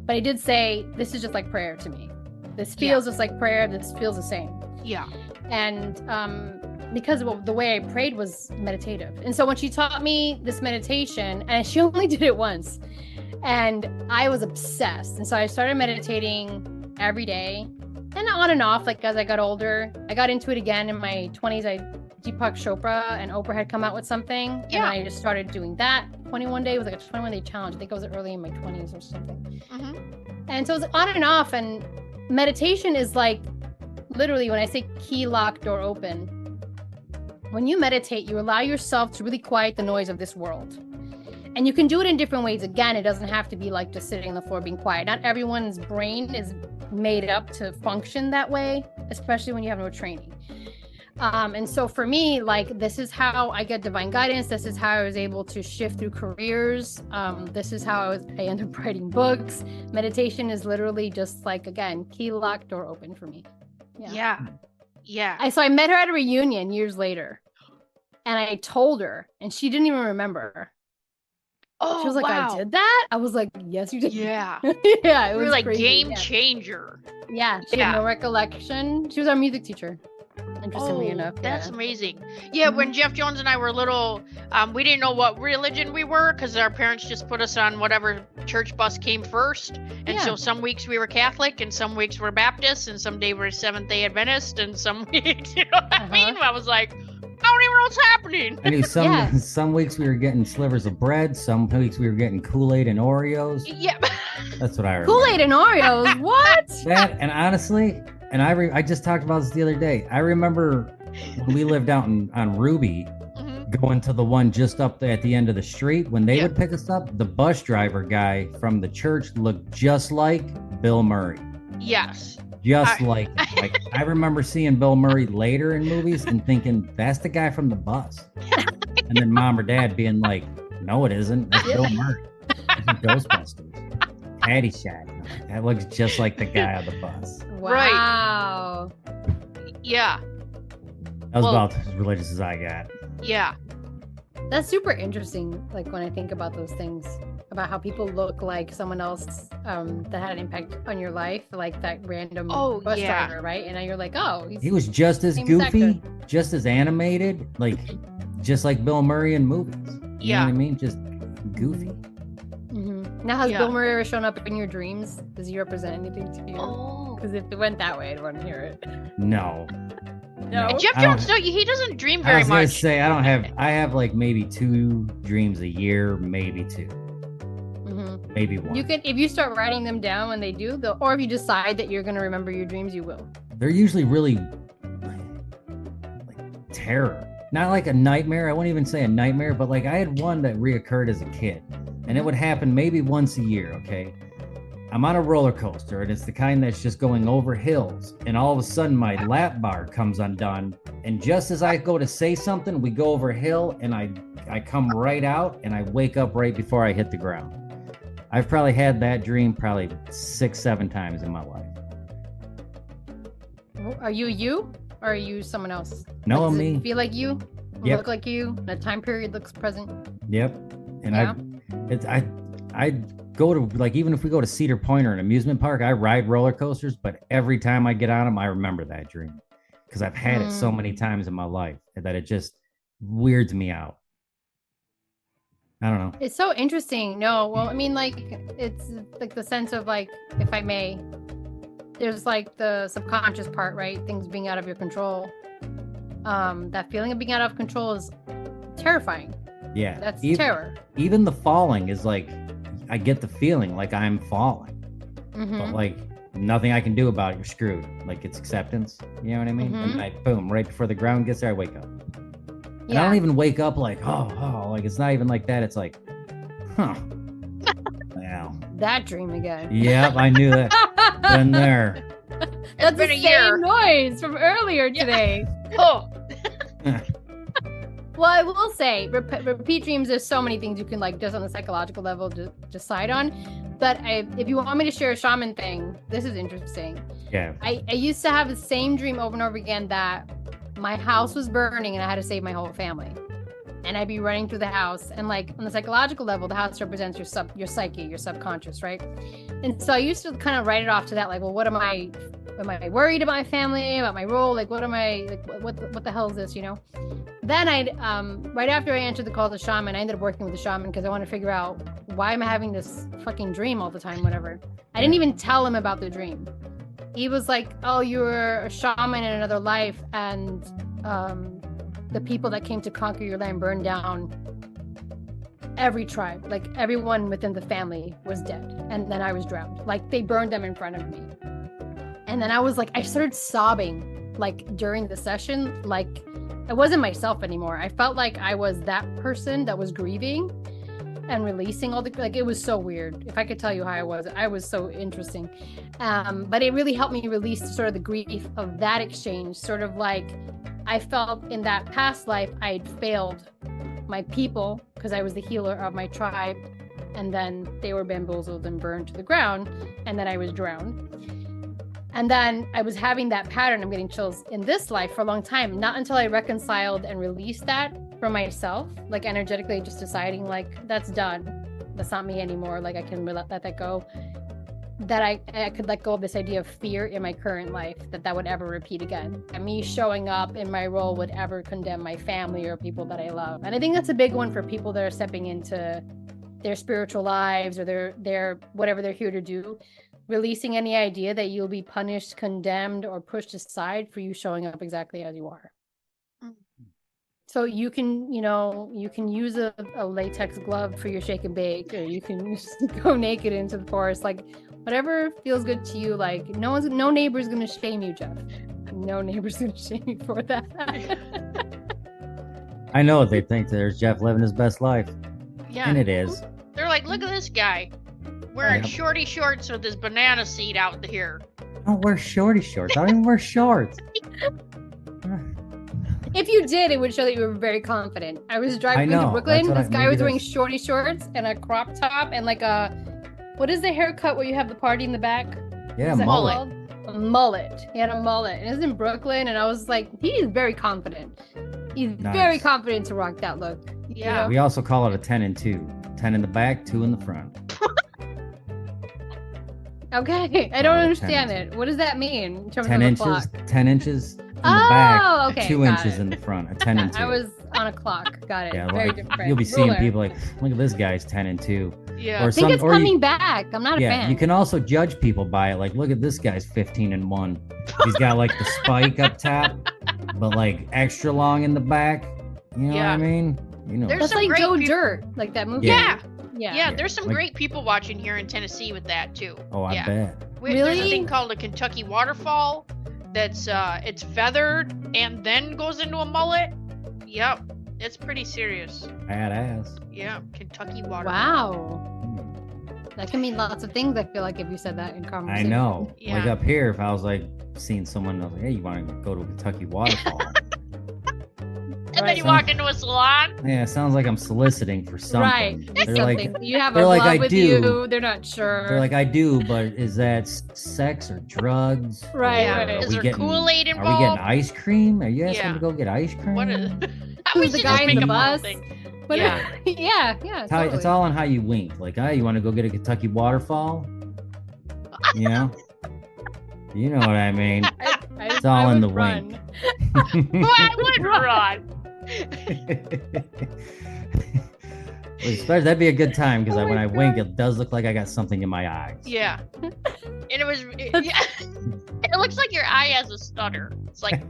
but I did say, this is just like prayer to me. This feels just like prayer. This feels the same. Yeah. And because the way I prayed was meditative. And so when she taught me this meditation, and she only did it once, and I was obsessed. And so I started meditating every day, and on and off, like as I got older. I got into it again in my 20s. Deepak Chopra and Oprah had come out with something. Yeah. And I just started doing that. 21 day, it was like a 21-day challenge. I think it was early in my 20s or something. Mm-hmm. And so it was on and off. And meditation is like, literally, when I say key, lock, door open, when you meditate, you allow yourself to really quiet the noise of this world. And you can do it in different ways. Again, it doesn't have to be like just sitting on the floor being quiet. Not everyone's brain is made up to function that way, especially when you have no training. And so for me, like, this is how I get divine guidance. This is how I was able to shift through careers. This is how I end up writing books. Meditation is literally just like, again, key, lock, door open for me. Yeah. So I met her at a reunion years later, and I told her, and she didn't even remember. Oh, She was like, wow. I did that? I was like, yes, you did. Yeah. Yeah, it You was were like crazy. game Yeah. changer. Yeah, she Yeah. had no recollection. She was our music teacher, interestingly enough. That's Yeah. amazing. Yeah, when Jeff Jones and I were little, we didn't know what religion we were because our parents just put us on whatever church bus came first. And Yeah. so some weeks we were Catholic and some weeks we're Baptist and some day we're Seventh-day Adventist and some weeks, you know what I mean? I was like, I don't even know what's happening. I knew some Yeah. some weeks we were getting slivers of bread, some weeks we were getting Kool-Aid and Oreos. Yeah. That's what I remember. Kool-Aid and Oreos. What? That, and honestly, and I just talked about this the other day. I remember when we lived out on Ruby, going to the one just up there at the end of the street. When they would pick us up, the bus driver guy from the church looked just like Bill Murray. Yes. Just like I remember seeing Bill Murray later in movies and thinking, that's the guy from the bus. And then mom or dad being like, no, it isn't. That's Bill Murray. It's from Ghostbusters. Caddyshack. That looks just like the guy on the bus. Wow. Yeah. That was about as religious as I got. Yeah. That's super interesting. Like when I think about those things, about how people look like someone else that had an impact on your life, like that random bus driver, right? And now you're like, oh, he was just as goofy, just as animated, like just like Bill Murray in movies. You know what I mean? Just goofy. Now, has Bill Murray ever shown up in your dreams? Does he represent anything to you? Oh. Because if it went that way, I'd want to hear it. No. And Jeff Jones, he doesn't dream very much. I was gonna say I have like maybe 2 dreams a year, maybe 2. Maybe 1. You could, if you start writing them down when they do, or if you decide that you're gonna remember your dreams, you will. They're usually really like terror. Not like a nightmare. I wouldn't even say a nightmare, but like I had one that reoccurred as a kid. And it would happen maybe once a year, okay? I'm on a roller coaster, and it's the kind that's just going over hills. And all of a sudden, my lap bar comes undone. And just as I go to say something, we go over a hill, and I come right out, and I wake up right before I hit the ground. I've probably had that dream probably 6-7 times in my life. Are you, or are you someone else? No, like, me. Feel like you? Yep. Look like you? The time period looks present? Yep. And I go to, like, even if we go to Cedar Point or an amusement park, I ride roller coasters, but every time I get on them, I remember that dream because I've had it so many times in my life that it just weirds me out. I don't know. It's so interesting. No, well, I mean, like, it's like the sense of, like, if I may, there's like the subconscious part, right? Things being out of your control. That feeling of being out of control is terrifying. Yeah. That's terror. Even the falling is like, I get the feeling like I'm falling, but like nothing I can do about it. You're screwed. Like it's acceptance. You know what I mean? And boom, right before the ground gets there, I wake up. And I don't even wake up like, oh, like it's not even like that. It's like, huh. Wow. That dream again. Yep, I knew that. Been there. That's the same noise from earlier today. Oh. Well, I will say, repeat dreams, there's so many things you can, like, just on the psychological level decide on. But if you want me to share a shaman thing, this is interesting. Yeah. I used to have the same dream over and over again that my house was burning and I had to save my whole family. And I'd be running through the house. And, like, on the psychological level, the house represents your psyche, your subconscious, right? And so I used to kind of write it off to that, like, well, am I worried about my family, about my role? Like, what am I, like, what the hell is this, you know? Then right after I answered the call to the shaman, I ended up working with the shaman because I want to figure out why am I having this fucking dream all the time, whatever. I didn't even tell him about the dream. He was like, oh, you were a shaman in another life, and the people that came to conquer your land burned down every tribe. Like, everyone within the family was dead, and then I was drowned. Like, they burned them in front of me. And then I was like, I started sobbing, like, during the session. Like, I wasn't myself anymore. I felt like I was that person that was grieving and releasing all the, like, it was so weird. If I could tell you how I was so interesting. But it really helped me release sort of the grief of that exchange. Sort of like, I felt in that past life, I'd failed my people because I was the healer of my tribe. And then they were bamboozled and burned to the ground. And then I was drowned. And then I was having that pattern. I'm getting chills in this life for a long time. Not until I reconciled and released that for myself, like energetically just deciding, like, that's done. that's not me anymore. Like I can let that go. That I could let go of this idea of fear in my current life, that would ever repeat again. And me showing up in my role would ever condemn my family or people that I love. And I think that's a big one for people that are stepping into their spiritual lives or their whatever they're here to do. Releasing any idea that you'll be punished, condemned, or pushed aside for you showing up exactly as you are. So you can use a latex glove for your shake and bake, or you can go naked into the forest, like whatever feels good to you. Like no neighbor's gonna shame you, Jeff. No neighbor's gonna shame you for that. I know they think there's Jeff living his best life. Yeah. And it is. They're like, look at this guy wearing shorty shorts with his banana seed out here. I don't wear shorty shorts. I don't even wear shorts. If you did, it would show that you were very confident. I was driving to Brooklyn. This guy was wearing shorty shorts and a crop top and like what is the haircut where you have the party in the back? Yeah, mullet. A mullet. He had a mullet. And it was in Brooklyn, and I was like, he is very confident. He's very confident to rock that look. Yeah. You know? We also call it a 10 and 2. 10 in the back, 2 in the front. Okay, I don't understand it. What does that mean in terms 10 of inches, a clock? 10 inches in the back, okay, 2 inches in the front, a 10 and 2. I was on a clock. Got it. Yeah, very like, different. you'll be seeing people like, look at this guy's 10 and 2. Yeah. I think it's coming back. I'm not a fan. You can also judge people by it. Like, look at this guy's 15 and 1. He's got like the spike up top, but like extra long in the back. You know what I mean? You know, that's like Joe Dirt, like that movie. Yeah, there's some great people watching here in Tennessee with that too. Oh, I bet. There's a thing called a Kentucky waterfall that's it's feathered and then goes into a mullet. Yep, it's pretty serious. Badass. Yeah, Kentucky waterfall. Wow. That can mean lots of things, I feel like, if you said that in conversation. I know. Yeah. Like up here, if I was like seeing someone, I was like, hey, you want to go to a Kentucky waterfall? And then you walk into a salon. Yeah, it sounds like I'm soliciting for something. Right. They're something. like, you have a glove with you. They're not sure. They're like, I do, but is that sex or drugs? Right. Yeah. Right. Is there Kool-Aid involved? Are we getting ice cream? Are you asking to go get ice cream? What is? Who's the guy in the bus? But yeah. Totally. It's all on how you wink. Like, you want to go get a Kentucky waterfall? You know? You know what I mean. It's all in the wink. I would run. That'd be a good time because when I wink, it does look like I got something in my eyes. Yeah. And it looks like your eye has a stutter. It's like.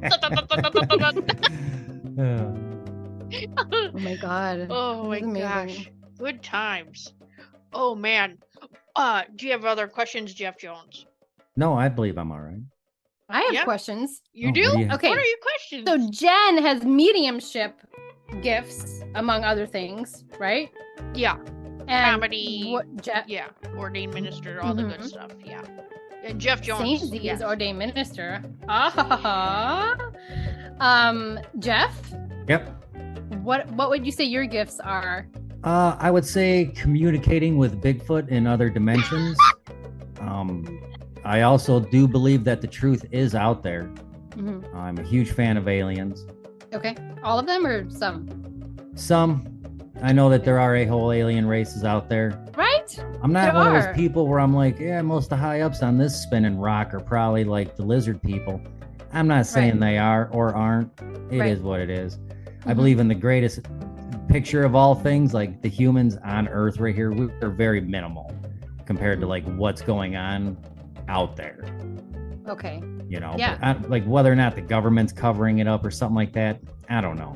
Oh my god. Oh my gosh. Good times. Oh man. Do you have other questions, Jeff Jones? No, I believe I'm all right. I have questions. You do? Okay. What are your questions? So Jen has mediumship gifts, among other things, right? Yeah. And comedy. Yeah. Ordained minister, all the good stuff. Yeah. And Jeff Jones. Saint is ordained minister. Jeff? Yep. What would you say your gifts are? I would say communicating with Bigfoot in other dimensions. I also do believe that the truth is out there. Mm-hmm. I'm a huge fan of aliens. Okay. All of them or some? Some. I know that there are a whole alien races out there. Right? I'm not one of those people where I'm like, yeah, most of the high ups on this spinning rock are probably like the lizard people. I'm not saying they are or aren't. It is what it is. Mm-hmm. I believe in the greatest picture of all things, like the humans on Earth right here, we're very minimal compared to like what's going on out there. Okay. You know, like whether or not the government's covering it up or something like that, I don't know.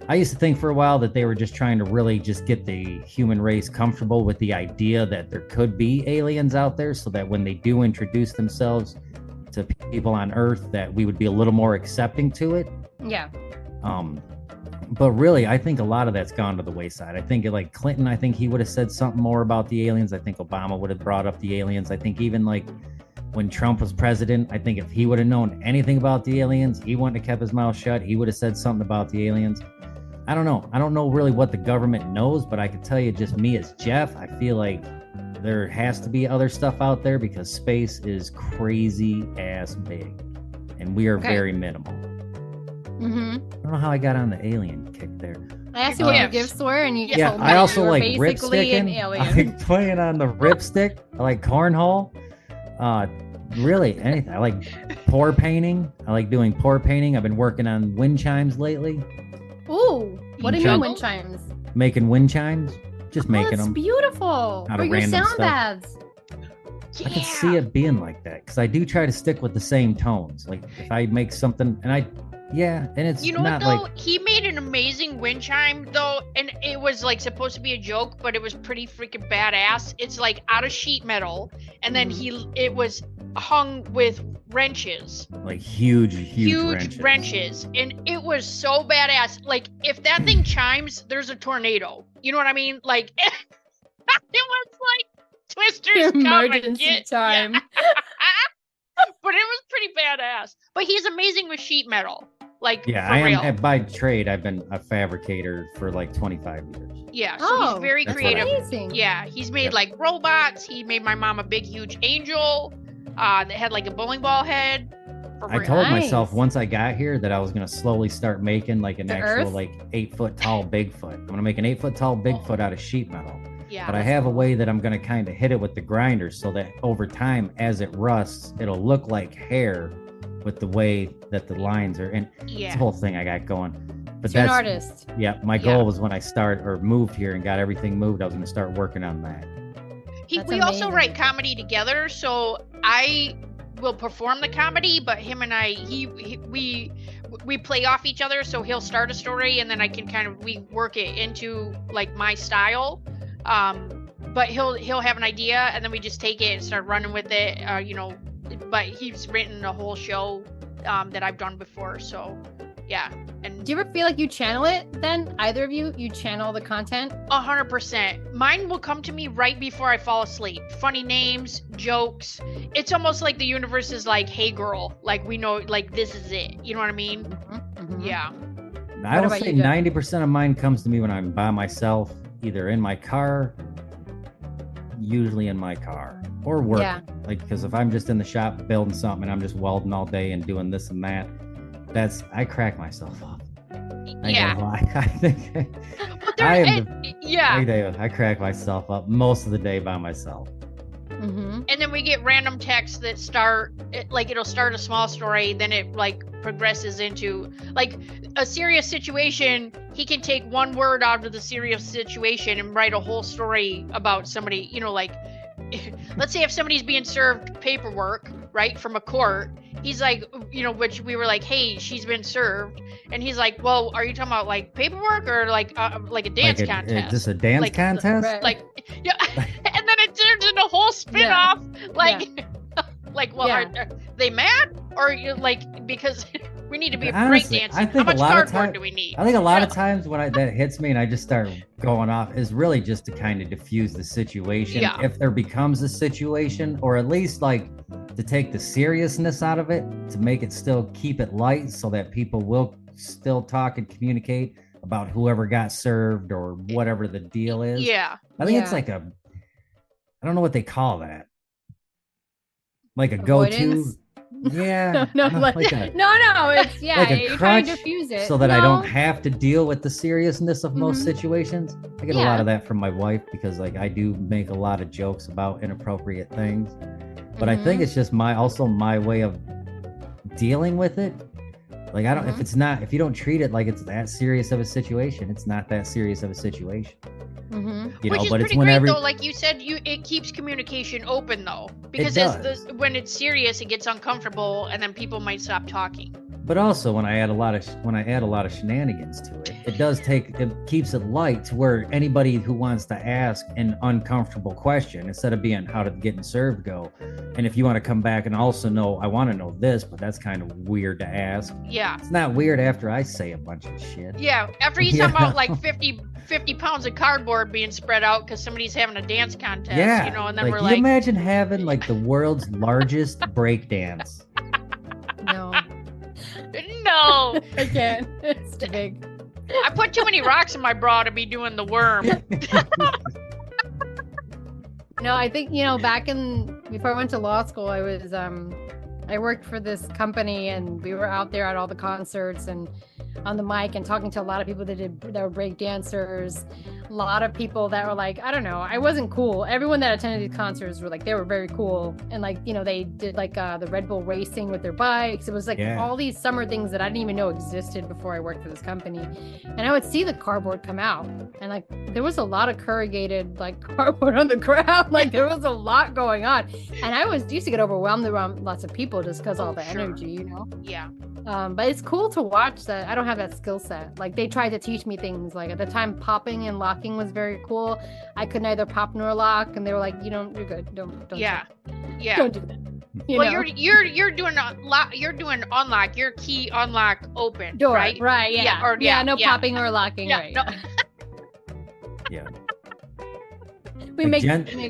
I used to think for a while that they were just trying to really just get the human race comfortable with the idea that there could be aliens out there so that when they do introduce themselves to people on Earth that we would be a little more accepting to it. Yeah. But really, I think a lot of that's gone to the wayside. I think like Clinton, I think he would have said something more about the aliens. I think Obama would have brought up the aliens. I think even like when Trump was president, I think if he would have known anything about the aliens, he wouldn't have kept his mouth shut. He would have said something about the aliens. I don't know. I don't know really what the government knows, but I can tell you just me as Jeff, I feel like there has to be other stuff out there because space is crazy ass big and we are very minimal. Mm-hmm. I don't know how I got on the alien kick there. I asked you what your gifts. gifts were, and you Yeah, told me I also you were like basically an ripsticking. I alien. like playing on the ripstick. I like cornhole. Really anything. I like pour painting. I like doing pour painting. I've been working on wind chimes lately. Ooh, what do you mean Juggle? wind chimes? Making wind chimes. Just Oh, making that's them. beautiful. Out For of your random sound stuff. baths. I can see it being like that because I do try to stick with the same tones. Like if I make something and and it's You know what not though? like He made an amazing wind chime though, and it was like supposed to be a joke, but it was pretty freaking badass. It's like out of sheet metal, and then it was hung with wrenches, huge wrenches, and it was so badass. Like if that thing chimes, there's a tornado. You know what I mean? Like it was like Twister's Emergency time. But it was pretty badass. But he's amazing with sheet metal. Like, yeah, for I real. am by trade. I've been a fabricator for like 25 years. Yeah, so he's very that's what I creative. do. Amazing. Yeah, he's made Yep. like robots. He made my mom a big, huge angel that had like a bowling ball head. For I real. told Nice. myself once I got here that I was gonna slowly start making like an The actual Earth? like 8-foot tall Bigfoot. I'm gonna make an 8-foot tall Bigfoot out of sheet metal. Yeah. But I have a way that I'm gonna kind of hit it with the grinder so that over time, as it rusts, it'll look like hair with the way that the lines are. And it's Yeah. the whole thing I got going. But You're an that's artist. yeah. My goal was when I moved here and got everything moved, I was gonna start working on that. That's We also amazing. write comedy together, so I will perform the comedy, but him and I, we play off each other. So he'll start a story, and then I can we work it into like my style. But he'll have an idea, and then we just take it and start running with it. But he's written a whole show that I've done before, so yeah. And Do you ever feel like you channel it then? Either of you? You channel the content? 100%. Mine will come to me right before I fall asleep. Funny names, jokes. It's almost like the universe is like, hey girl, like we know, like this is it. You know what I mean? Mhm. Yeah. I What will about say you, Jeff? 90% of mine comes to me when I'm by myself, either in my car, usually in my car, or working. Yeah. Like, because if I'm just in the shop building something and I'm just welding all day and doing this and that, I crack myself up. I Yeah. ain't gonna lie. I think But I there, am yeah. I crack myself up most of the day by myself. Mm-hmm. And then we get random texts that start, it'll start a small story, then it like progresses into like a serious situation. He can take one word out of the serious situation and write a whole story about somebody, like, let's say if somebody's being served paperwork, right, from a court, he's like, which we were like, hey, she's been served. And he's like, well, are you talking about like paperwork or like a dance contest? Just a dance Like, contest? Right. Like, yeah. And then it turns into a whole spin-off. Like, like, well, Yeah. are they mad? Or like, because we need to be Honestly, breakdancing. I think How a much lot of cardboard time- do we need? I think a lot of times when that hits me and I just start going off is really just to kind of diffuse the situation. Yeah. If there becomes a situation, or at least like to take the seriousness out of it, to make it still keep it light so that people will still talk and communicate about whoever got served or whatever the deal is. Yeah. I think it's Yeah. like I don't know what they call that. Like a go-to. Avoidance? Yeah. No, like a- it's like a you're trying to crutch diffuse it. so that I don't No. have to deal with the seriousness of most Mhm. situations. I get a Yeah. lot of that from my wife because like I do make a lot of jokes about inappropriate things. But I think Mhm. it's just my way of dealing with it. Like I don't Mhm. if you don't treat it like it's that serious of a situation, it's not that serious of a situation. Mhm. You Which know, is but it's pretty great whenever though. Like you said, it keeps communication open though, because when it's serious, it gets uncomfortable, and then people might stop talking. But also, when I add a lot of shenanigans to it, it keeps it light to where anybody who wants to ask an uncomfortable question, instead of being how did getting served go, and if you want to come back and also know, I want to know this, but that's kind of weird to ask. Yeah. It's not weird after I say a bunch of shit. Yeah. After he's Yeah. talking about like 50 pounds of cardboard being spread out because somebody's having a dance contest, Yeah, and then like, we're you like, imagine having like the world's largest break dance. No, no, I can't. It's too big. I put too many rocks in my bra to be doing the worm. No, I think before I went to law school, I worked for this company, and we were out there at all the concerts, and on the mic and talking to a lot of people that were break dancers, a lot of people that were like, I don't know, I wasn't cool. Everyone that attended these concerts were like, they were very cool. And like, you know, they did like the Red Bull racing with their bikes. It was like all these summer things that I didn't even know existed before I worked for this company. And I would see the cardboard come out, and like there was a lot of corrugated like cardboard on the ground. Like there was a lot going on. And I used to get overwhelmed around lots of people just because all the energy, you know? Yeah. But it's cool to watch that. I don't have that skill set. Like they tried to teach me things. Like at the time, popping and locking was very cool. I could neither pop nor lock, and they were like, you're good. Don't. Yeah. Yeah. Don't do that. You're doing unlock. Your key unlock open. Door, right? Right. Yeah. No popping or locking. Yeah. Right. No. Yeah. We make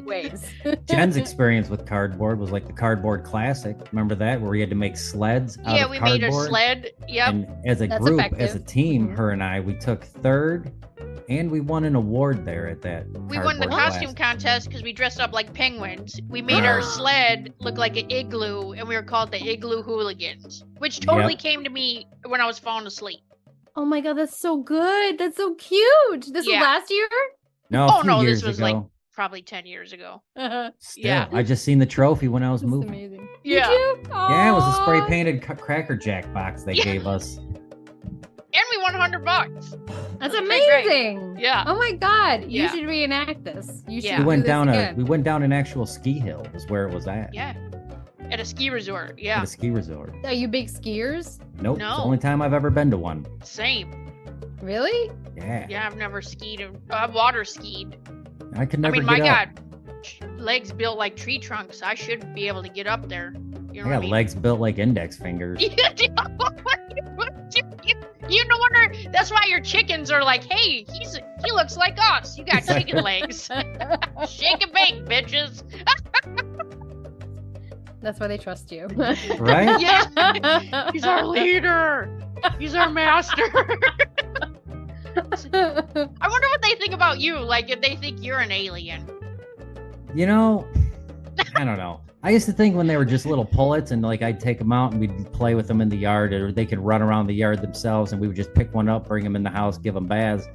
waves. Jen's experience with cardboard was like the cardboard classic. Remember that, where we had to make sleds out of cardboard? Yeah, we made a sled. Yep. And as a group, as a team, her and I, we took third, and we won an award there at that. We won the costume contest because we dressed up like penguins. We made our sled look like an igloo, and we were called the Igloo Hooligans, which totally came to me when I was falling asleep. Oh my god, that's so good. That's so cute. This was last year? No, this was like probably 10 years ago. Still, I just seen the trophy when I was moving. Amazing. Yeah. Did you? Yeah, it was a spray painted Cracker Jack box they gave us. And we won $100. That's amazing. Yeah. Oh my god. You should reenact this. You should. We went down an actual ski hill is where it was at. Yeah. At a ski resort. Yeah. At a ski resort. Are you big skiers? Nope. No. It's the only time I've ever been to one. Same. Really? Yeah. Yeah, I've never skied. I've water skied. I could never my get up. God, legs built like tree trunks. I should be able to get up there. You know I got legs built like index fingers. You no wonder. That's why your chickens are like, hey, he looks like us. You got chicken legs. Shake and bake, bitches. That's why they trust you. Right? Yeah. He's our leader. He's our master. I wonder what they think about you. Like, if they think you're an alien. You know, I don't know. I used to think when they were just little pullets and like I'd take them out and we'd play with them in the yard, or they could run around the yard themselves, and we would just pick one up, bring them in the house, give them baths.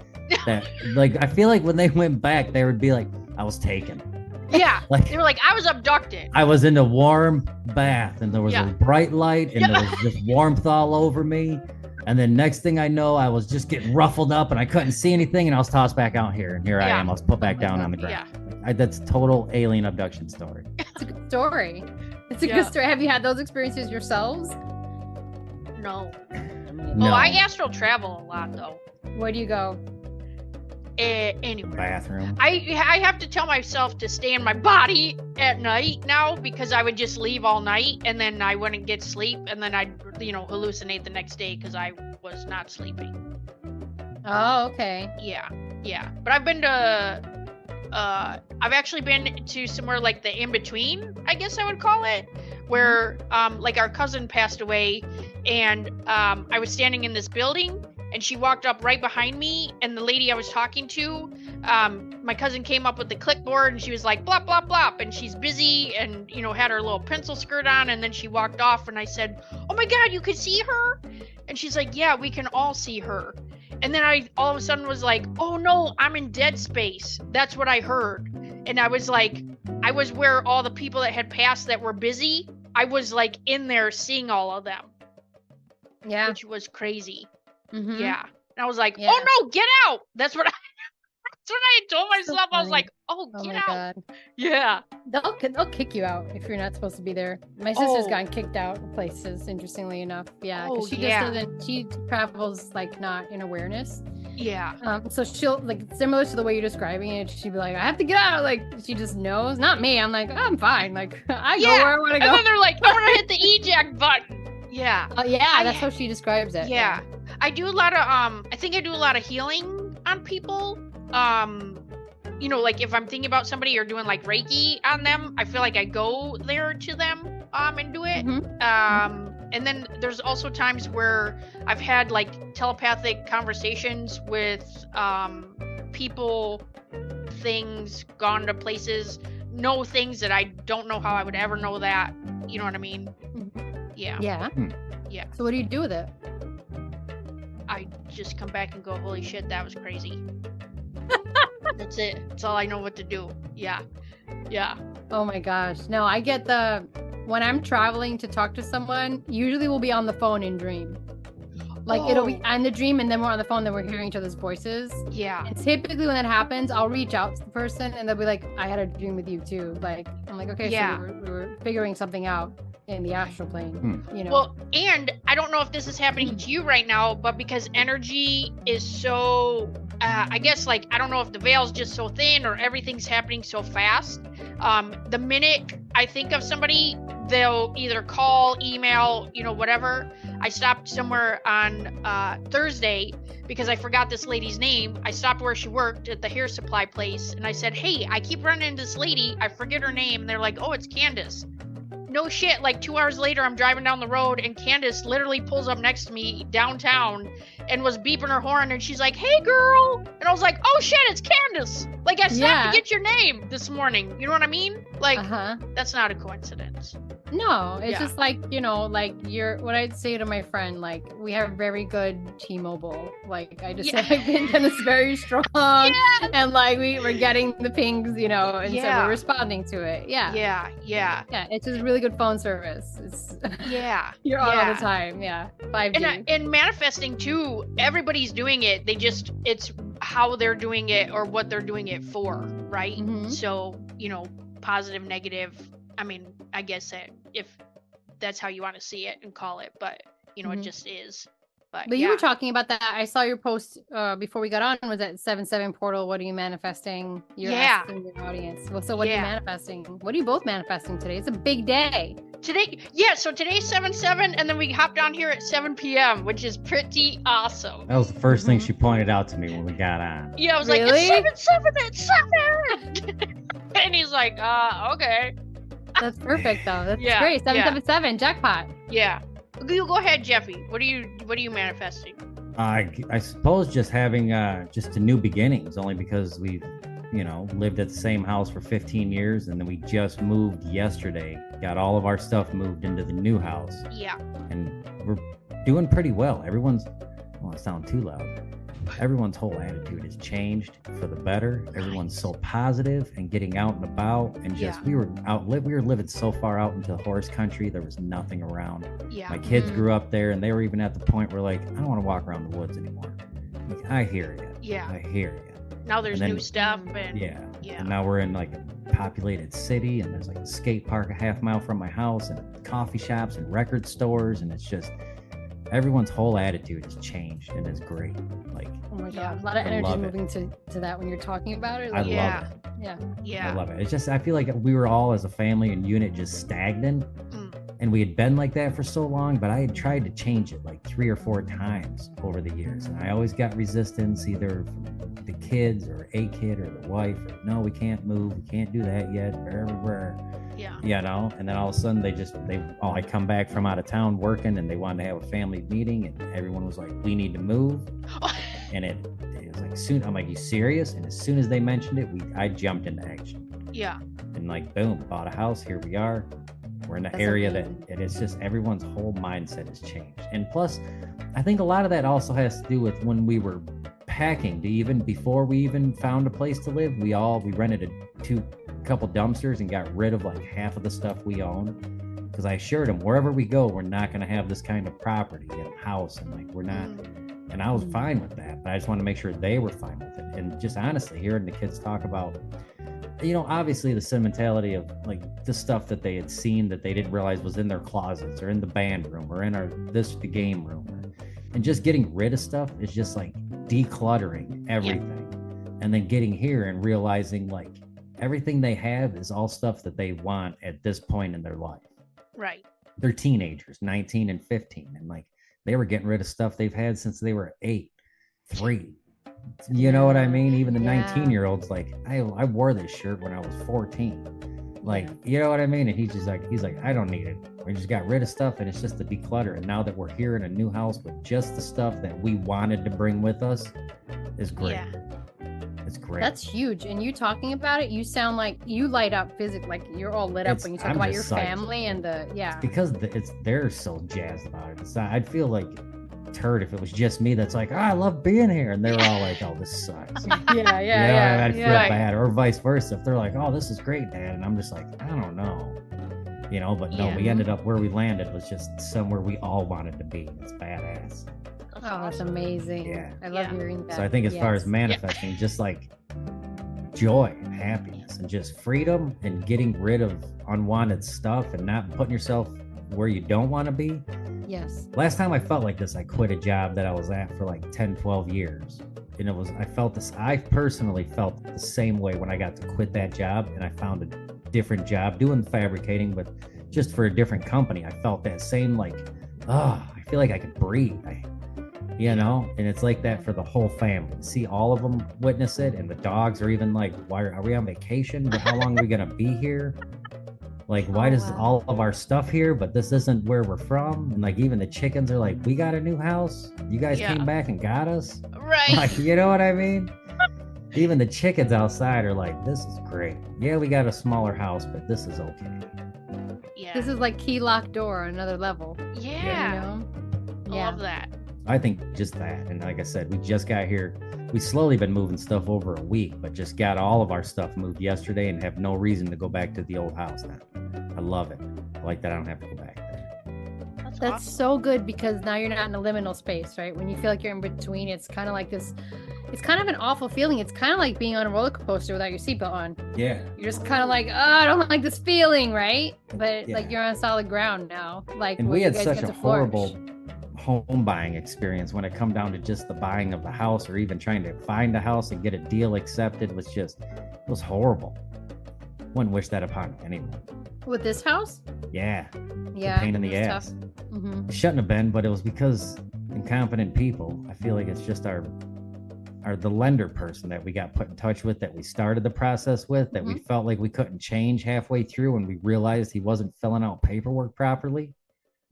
That like I feel like when they went back, they would be like, I was taken. Yeah, like, they were like, I was abducted. I was in a warm bath, and there was a bright light, and there was just warmth all over me. And then next thing I know, I was just getting ruffled up, and I couldn't see anything, and I was tossed back out here, and here I am. I was put back down on the ground. Yeah. That's total alien abduction story. It's a good story. It's a good story. Have you had those experiences yourselves? No. No. Oh, I astral travel a lot, though. Where do you go? Anywhere. Bathroom. I have to tell myself to stay in my body at night now, because I would just leave all night and then I wouldn't get sleep, and then I'd hallucinate the next day because I was not sleeping. Oh, okay. Yeah. But I've been to I've actually been to somewhere like the in-between, I guess I would call it, where like our cousin passed away, and I was standing in this building, and she walked up right behind me, and the lady I was talking to, my cousin came up with the clipboard, and she was like, blop, blop, blop, and she's busy, and, had her little pencil skirt on, and then she walked off, and I said, oh my God, you could see her? And she's like, yeah, we can all see her. And then I all of a sudden was like, oh no, I'm in dead space. That's what I heard. And I was like, I was where all the people that had passed that were busy, I was like in there seeing all of them. Yeah. Which was crazy. Mm-hmm. Yeah. And I was like, oh no, get out. That's what I told myself. So I was like, get out. God. Yeah. They'll kick you out if you're not supposed to be there. My sister's gotten kicked out of places, interestingly enough. Yeah. Because she just doesn't, she travels like not in awareness. Yeah. So she'll, like, similar to the way you're describing it, she'd be like, I have to get out. Like, she just knows. Not me. I'm like, I'm fine. Like, I go where I want to go. And then they're like, I'm going to hit the eject button. Yeah. That's how she describes it. Yeah. I do a lot of, I think I do a lot of healing on people. Like if I'm thinking about somebody or doing like Reiki on them, I feel like I go there to them, and do it. Mm-hmm. And then there's also times where I've had like telepathic conversations with, people, things, gone to places, know things that I don't know how I would ever know that. You know what I mean? Mm-hmm. Yeah. Yeah. Yeah. So what do you do with it? I just come back and go, holy shit, that was crazy. That's it. That's all I know what to do. Yeah. Oh my gosh. No, I get when I'm traveling to talk to someone, usually we'll be on the phone in dream. Like it'll be in the dream and then we're on the phone, then we're hearing each other's voices. Yeah. And typically when that happens, I'll reach out to the person and they'll be like, I had a dream with you too. Like, I'm like, okay, Yeah. so we were figuring something out in the astral plane, you know? Well, and I don't know if this is happening to you right now, but because energy is so, I guess, like, I don't know if the veil's just so thin or everything's happening so fast. The minute I think of somebody, they'll either call, email, whatever. I stopped somewhere on Thursday because I forgot this lady's name. I stopped where she worked at the hair supply place and I said, hey, I keep running into this lady. I forget her name. And they're like, oh, it's Candace. No shit, like 2 hours later, I'm driving down the road and Candace literally pulls up next to me downtown and was beeping her horn and she's like, hey girl. And I was like, oh shit, it's Candace. Like I stopped to get your name this morning. You know what I mean? Like, that's not a coincidence. No, it's just like, like what I'd say to my friend, like we have very good T-Mobile. Like I just said, like, and it's very strong and like we're getting the pings, and so we're responding to it. Yeah. It's just really good phone service. It's you're on all the time. 5G. And manifesting too, everybody's doing it. It's how they're doing it or what they're doing it for, right? So, positive, negative. I mean, I guess that if that's how you want to see it and call it, but it just is. But you were talking about that. I saw your post before we got on. Was that 7/7 portal? What are you manifesting? You're asking your audience. Well, so what are you manifesting? What are you both manifesting today? It's a big day. Today, so today's 7/7, and then we hopped on here at 7 p.m., which is pretty awesome. That was the first thing she pointed out to me when we got on. Yeah, I was like, it's 7/7, it's 7! And he's like, okay. That's perfect, though. That's great. 777, jackpot. Yeah. You go ahead, Jeffy. What are you manifesting? I suppose just having just a new beginnings, only because we've lived at the same house for 15 years, and then we just moved yesterday. Got all of our stuff moved into the new house. Yeah. And we're doing pretty well. I don't want to sound too loud. Everyone's whole attitude has changed for the better. Everyone's so positive and getting out and about, and just we were living so far out into horse country, there was nothing around. My kids grew up there, and they were even at the point where like, I don't want to walk around the woods anymore. Like, I hear you. I hear you. Now there's new stuff and and now we're in like a populated city, and there's like a skate park a half mile from my house, and coffee shops and record stores, and it's just everyone's whole attitude has changed, and it's great. Like, oh my god, a lot of energy moving to that when you're talking about it. Like, I love it. I love it. It's just, I feel like we were all as a family and unit just stagnant, and we had been like that for so long, but I had tried to change it like 3 or 4 times over the years, and I always got resistance, either from the kids or a kid or the wife, or no, we can't move, we can't do that yet, and then all of a sudden I come back from out of town working, and they wanted to have a family meeting, and everyone was like, we need to move. And it was like, soon, I'm like, you serious? And as soon as they mentioned it, I jumped into action. And like, boom, bought a house. Here we are. We're in an area that it is just, everyone's whole mindset has changed. And plus, I think a lot of that also has to do with when we were packing, before we even found a place to live, we rented a couple dumpsters and got rid of like half of the stuff we own, because I assured them, wherever we go, we're not going to have this kind of property and house, and like, we're not. And I was fine with that, but I just wanted to make sure they were fine with it. And just honestly, hearing the kids talk about, obviously the sentimentality of like the stuff that they had seen that they didn't realize was in their closets or in the band room or in the game room, and just getting rid of stuff is just like decluttering everything, and then getting here and realizing like everything they have is all stuff that they want at this point in their life. Right. They're teenagers, 19 and 15, and like they were getting rid of stuff they've had since they were 8, 3. You know what I mean? Even the 19-year-olds, like, I wore this shirt when I was 14. Like, you know what I mean? And he's like, I don't need it. We just got rid of stuff, and it's just to declutter. And now that we're here in a new house with just the stuff that we wanted to bring with us, is great. Yeah. It's great. That's huge. And you talking about it, you sound like you light up physically, like you're all lit up when you talk about your family and it's because they're so jazzed about it. I feel like turd if it was just me that's like, oh, I love being here. And they were all like, oh, this sucks. Yeah. I'd feel bad. Or vice versa. If they're like, oh, this is great, Dad. And I'm just like, I don't know. But no, we ended up where we landed was just somewhere we all wanted to be. It's badass. That's amazing. Yeah. I love hearing that. So I think as far as manifesting, just like joy and happiness and just freedom and getting rid of unwanted stuff and not putting yourself where you don't want to be. Yes. Last time I felt like this, I quit a job that I was at for like 10, 12 years. And I personally felt the same way when I got to quit that job and I found a different job doing fabricating, but just for a different company. I felt that same I feel like I could breathe. And it's like that for the whole family. See all of them witness it, and the dogs are even like, why are we on vacation? How long are we gonna be here? Like, why does all of our stuff here, but this isn't where we're from? And like, even the chickens are like, we got a new house. You guys came back and got us. Right. Like, you know what I mean? Even the chickens outside are like, this is great. Yeah, we got a smaller house, but this is okay. Yeah. This is like key lock door on another level. Yeah. Yeah. Love that. I think just that. And like I said, we just got here. We slowly been moving stuff over a week, but just got all of our stuff moved yesterday and have no reason to go back to the old house now. I love it. I like that I don't have to go back there. That's awesome. so good because now you're not in a liminal space, right? When you feel like you're in between, it's kind of like this. It's kind of an awful feeling. It's kind of like being on a roller coaster without your seatbelt on. Yeah. You're just kind of like, oh, I don't like this feeling, right? But like you're on solid ground now. Like, and we had such a horrible home buying experience when it come down to just the buying of the house or even trying to find a house and get a deal accepted it was horrible. Wouldn't wish that upon anyone. With this house? Yeah. Yeah. Pain in the ass. Mm-hmm. It shouldn't have been, but it was because incompetent people. I feel like it's just the lender person that we got put in touch with, that we started the process with, that we felt like we couldn't change halfway through when we realized he wasn't filling out paperwork properly.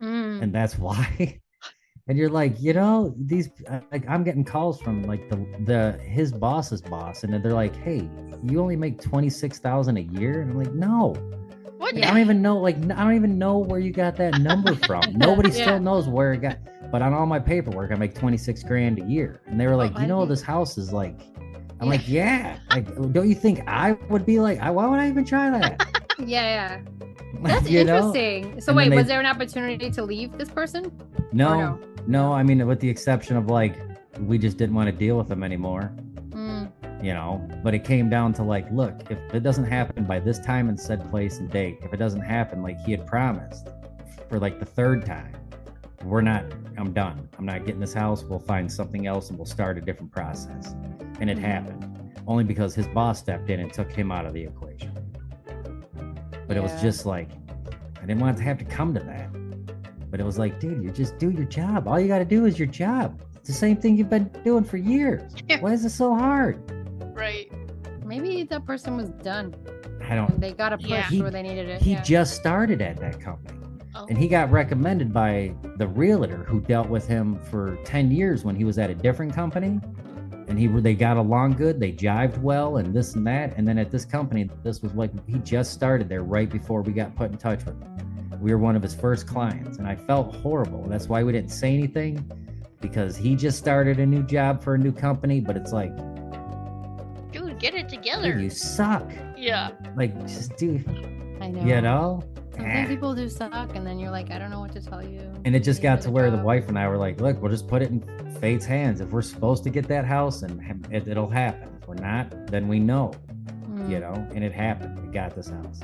And that's why. And you're like, these, like, I'm getting calls from like his boss's boss, and they're like, hey, you only make $26,000 a year. And I'm like, no. What? I don't even know. Like, I don't even know where you got that number from. Nobody still knows where it got. But on all my paperwork, I make $26,000 a year. And they were like, this house is like. I'm like, yeah. Like, don't you think I would be like? Why would I even try that? Yeah. That's interesting. So wait, was there an opportunity to leave this person? No. I mean, with the exception of like, we just didn't want to deal with them anymore. But it came down to like, look, if it doesn't happen by this time and said place and date, if it doesn't happen like he had promised for like the third time, I'm done. I'm not getting this house. We'll find something else and we'll start a different process. And it happened only because his boss stepped in and took him out of the equation. But it was just like, I didn't want it to have to come to that. But it was like, dude, you just do your job. All you got to do is your job. It's the same thing you've been doing for years. Why is it so hard? Right. Maybe that person was done. They got a push where they needed it. He just started at that company. And he got recommended by the realtor who dealt with him for 10 years when he was at a different company. And they got along good. They jived well and this and that. And then at this company, this was like, he just started there right before we got put in touch with him. We were one of his first clients, and I felt horrible. That's why we didn't say anything, because he just started a new job for a new company. But it's like, dude, get it together. Dude, you suck. Yeah. Like, just do. I know. Sometimes Yeah. people do suck, and then you're like, I don't know what to tell you. And it just got to where the wife and I were like, look, we'll just put it in fate's hands. If we're supposed to get that house, and it'll happen. If we're not, then we know, and it happened. We got this house.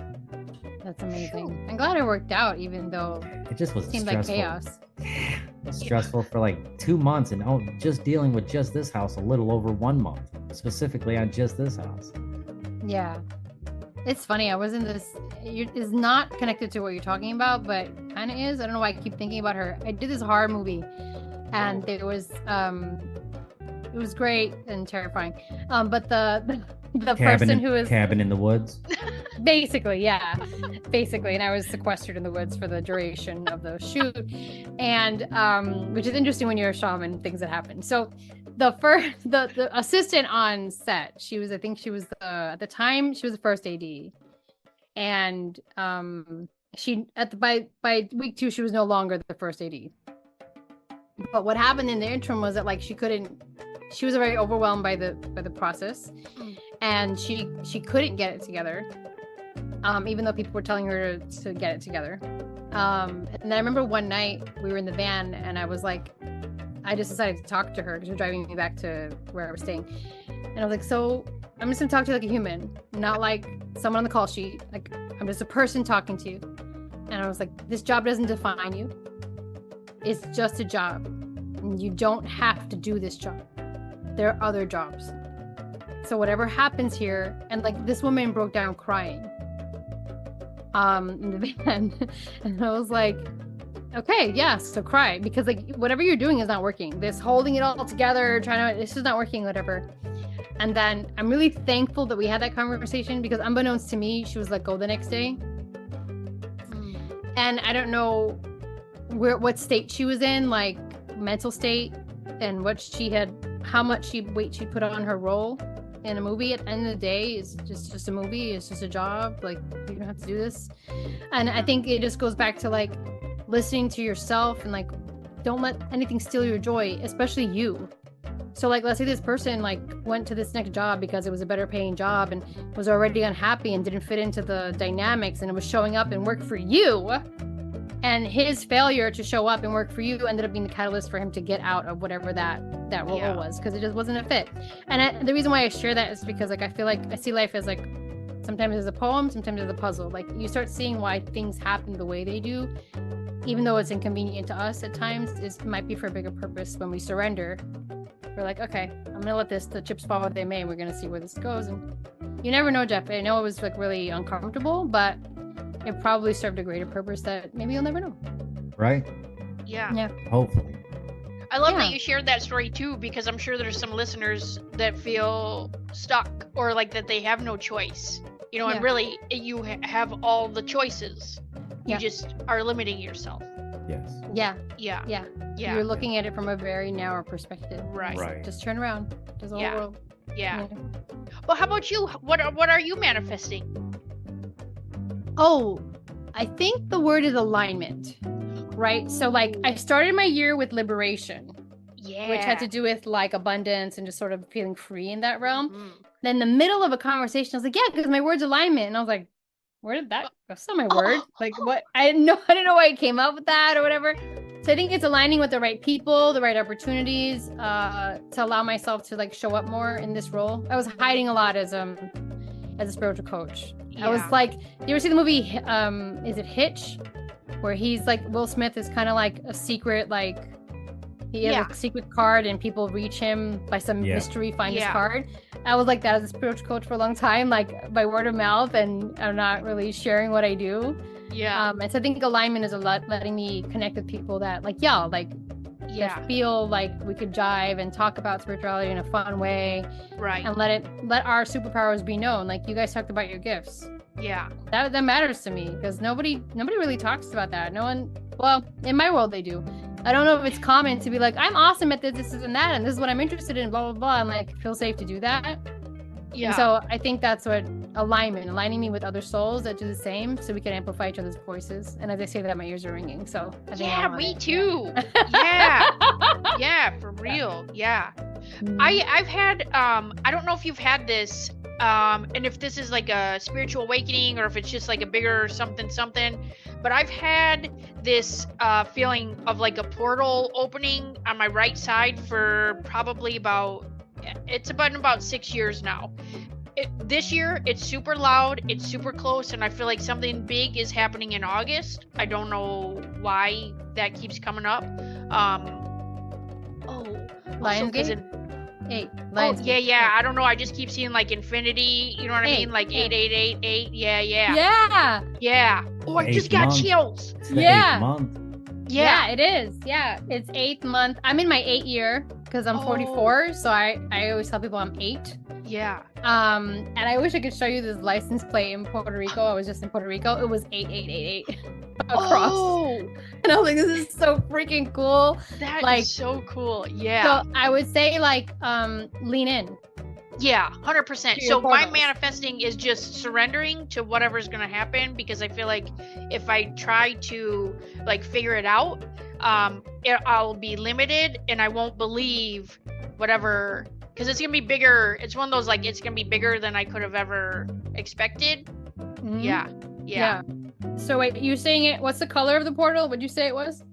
That's amazing. I'm glad it worked out, even though it just was seemed stressful. like chaos. Yeah, it was stressful for like 2 months, and just dealing with just this house a little over 1 month, specifically on just this house. Yeah. It's funny. I was in this. It's not connected to what you're talking about, but kind of is. I don't know why I keep thinking about her. I did this horror movie, and it was great and terrifying. But the person who is cabin in the woods. Basically, and I was sequestered in the woods for the duration of the shoot, and which is interesting when you're a shaman, things that happen. So the assistant on set, at the time she was the first AD, and by week 2 she was no longer the first AD. But what happened in the interim was that like she was very overwhelmed by the process, and she couldn't get it together, even though people were telling her to get it together. And then I remember one night we were in the van, and I was like, I just decided to talk to her because she was driving me back to where I was staying, and I was like, so I'm just gonna talk to you like a human, not like someone on the call sheet. Like, I'm just a person talking to you. And I was like, this job doesn't define you. It's just a job. And you don't have to do this job. There are other jobs. So whatever happens here, and like this woman broke down crying in the van. And I was like, okay, yeah, so cry. Because like whatever you're doing is not working. This holding it all together, this is not working, whatever. And then I'm really thankful that we had that conversation, because unbeknownst to me, she was let go the next day. And I don't know what state she was in, like mental state, and how much weight she put on her role in a movie. At the end of the day, it's just a movie. It's just a job. Like, you don't have to do this. And I think it just goes back to like listening to yourself, and like, don't let anything steal your joy, especially you. So like, let's say this person like went to this next job because it was a better paying job and was already unhappy and didn't fit into the dynamics, and it was showing up and work for you. And his failure to show up and work for you ended up being the catalyst for him to get out of whatever that role was, because it just wasn't a fit. And the reason why I share that is because like, I feel like I see life as like, sometimes as a poem, sometimes as a puzzle. Like, you start seeing why things happen the way they do, even though it's inconvenient to us at times. It might be for a bigger purpose. When we surrender, we're like, okay, I'm gonna let the chips fall where they may, and we're gonna see where this goes. And you never know, Jeff. I know it was like really uncomfortable, but it probably served a greater purpose that maybe you'll never know. Right? Yeah. Hopefully. I love that you shared that story too, because I'm sure there's some listeners that feel stuck, or like that they have no choice. You know, and really you have all the choices. You just are limiting yourself. Yes. Yeah. Yeah. You're looking at it from a very narrow perspective. Right. Just turn around. There's a whole world. Yeah. Well, how about you? What are you manifesting? Oh, I think the word is alignment, right? So like, I started my year with liberation, which had to do with like abundance and just sort of feeling free in that realm. Mm-hmm. Then in the middle of a conversation, I was like, yeah, because my word's alignment. And I was like, where did that go? That's not my word. Like, what? I didn't know why I came up with that or whatever. So I think it's aligning with the right people, the right opportunities, to allow myself to like show up more in this role. I was hiding a lot as a spiritual coach. I was like, you ever see the movie, is it Hitch? Where he's like, Will Smith is kind of like a secret, like, he has a secret card and people reach him by some mystery, find his card. I was like that as a spiritual coach for a long time, like by word of mouth, and I'm not really sharing what I do. And so I think alignment is a lot, letting me connect with people that like, that feel like we could jive and talk about spirituality in a fun way, right? And let our superpowers be known. Like, you guys talked about your gifts. That matters to me, because nobody really talks about that. No one, well, in my world they do. I don't know if it's common to be like, I'm awesome at this and that, and this is what I'm interested in, blah blah blah, and like feel safe to do that. And so I think that's what aligning me with other souls that do the same, so we can amplify each other's voices. And as I say that, my ears are ringing. So I think me too. For real. I've had I don't know if you've had this, and if this is like a spiritual awakening or if it's just like a bigger something, but I've had this feeling of like a portal opening on my right side for probably about 6 years now. This year it's super loud, it's super close, and I feel like something big is happening in August. I don't know why that keeps coming up. Lionsgate? 8. I don't know. I just keep seeing like infinity. You know what I mean? Like 888. Yeah. Oh, I just got chills. Yeah, it is. Yeah, it's 8th month. I'm in my 8th year because I'm 44. So I always tell people I'm 8. Yeah. And I wish I could show you this license plate in Puerto Rico. I was just in Puerto Rico. It was 8888 across. Oh. And I was like, this is so freaking cool. That is so cool. Yeah. So I would say like lean in. Yeah, 100%. So my manifesting is just surrendering to whatever's going to happen, because I feel like if I try to like figure it out, I'll be limited, and I won't believe whatever, because it's gonna be bigger. It's one of those, like, it's gonna be bigger than I could have ever expected. Mhm. Yeah. So wait, you saying it? What's the color of the portal? What'd you say it was?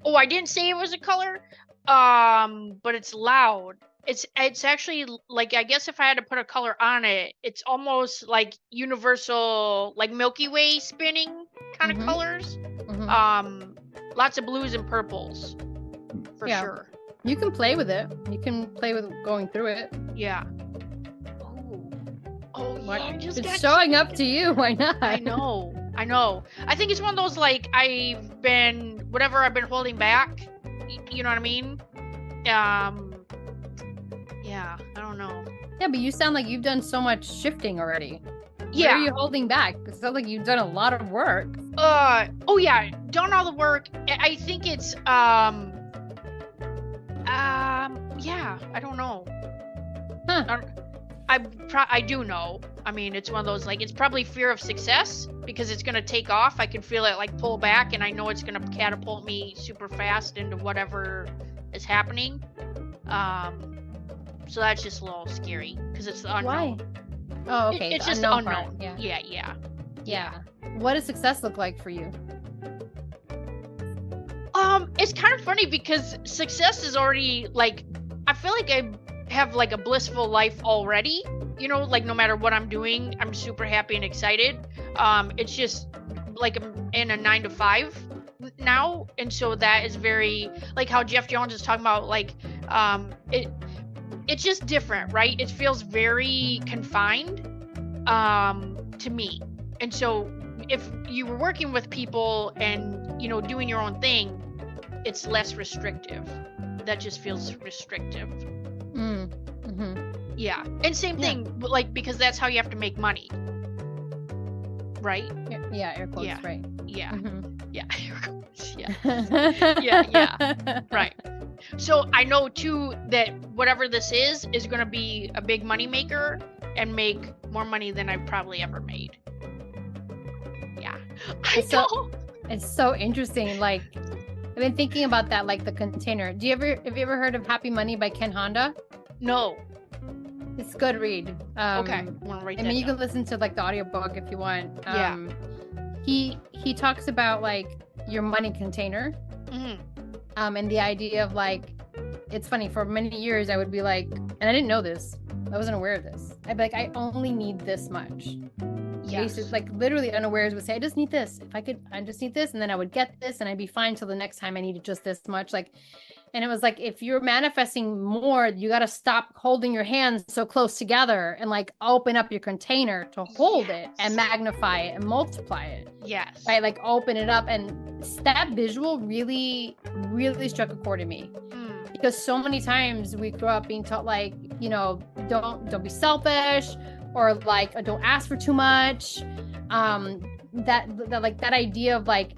Oh, I didn't say it was a color. But it's loud. It's actually, like, I guess if I had to put a color on it, it's almost like universal, like Milky Way spinning kind of Mhm. colors. Mhm. Lots of blues and purples, for Yeah. sure. You can play with it. You can play with going through it. Yeah. Oh yeah. I just It's got showing up to you. Why not? I know. I think it's one of those, like, whatever I've been holding back. You know what I mean? Yeah, I don't know. Yeah, but you sound like you've done so much shifting already. Yeah. Where are you holding back? It sounds like you've done a lot of work. Oh yeah, done all the work. I think it's yeah, I don't know. Huh. I do know. I mean, it's one of those, like, it's probably fear of success, because it's gonna take off. I can feel it, like, pull back, and I know it's gonna catapult me super fast into whatever is happening. So that's just a little scary, because it's the unknown. Why? Oh, okay. It's the just the unknown unknown. part. Yeah. What does success look like for you? It's kind of funny, because success is already, like, I feel like I have, like, a blissful life already. You know, like, no matter what I'm doing, I'm super happy and excited. It's just like I'm in a 9 to 5 now, and so that is very, like, how Jeff Jones is talking about, like, it's just different, right? It feels very confined to me. And so if you were working with people and, you know, doing your own thing, it's less restrictive. That just feels restrictive. Yeah. And same thing, like, because that's how you have to make money, right? Yeah, air quotes, Yeah. right. Yeah. Mhm. Yeah. Yeah. Right. So I know too that whatever this is going to be a big money maker and make more money than I've probably ever made. Yeah. I know. It's so interesting. Like, I've been thinking about that, like the container. Have you ever heard of Happy Money by Ken Honda? No. It's a good read. Okay. I want to write that I mean, you down. can listen to, like, the audiobook if you want. Yeah. He talks about, like, your money container. Mhm. And the idea of, like, it's funny, for many years I would be like, and I didn't know this, I wasn't aware of this. I'd be like, I only need this much. Yes. Basically, like, literally unawares would say, I just need this. I just need this, and then I would get this, and I'd be fine till the next time I needed just this much. Like, and it was like, if you're manifesting more, you got to stop holding your hands so close together and, like, open up your container to hold it and magnify it and multiply it. Yes. Right? Like, open it up. And that visual really, really struck a chord in me. Because so many times we grow up being taught, like, you know, don't be selfish, or, like, don't ask for too much. That idea of, like,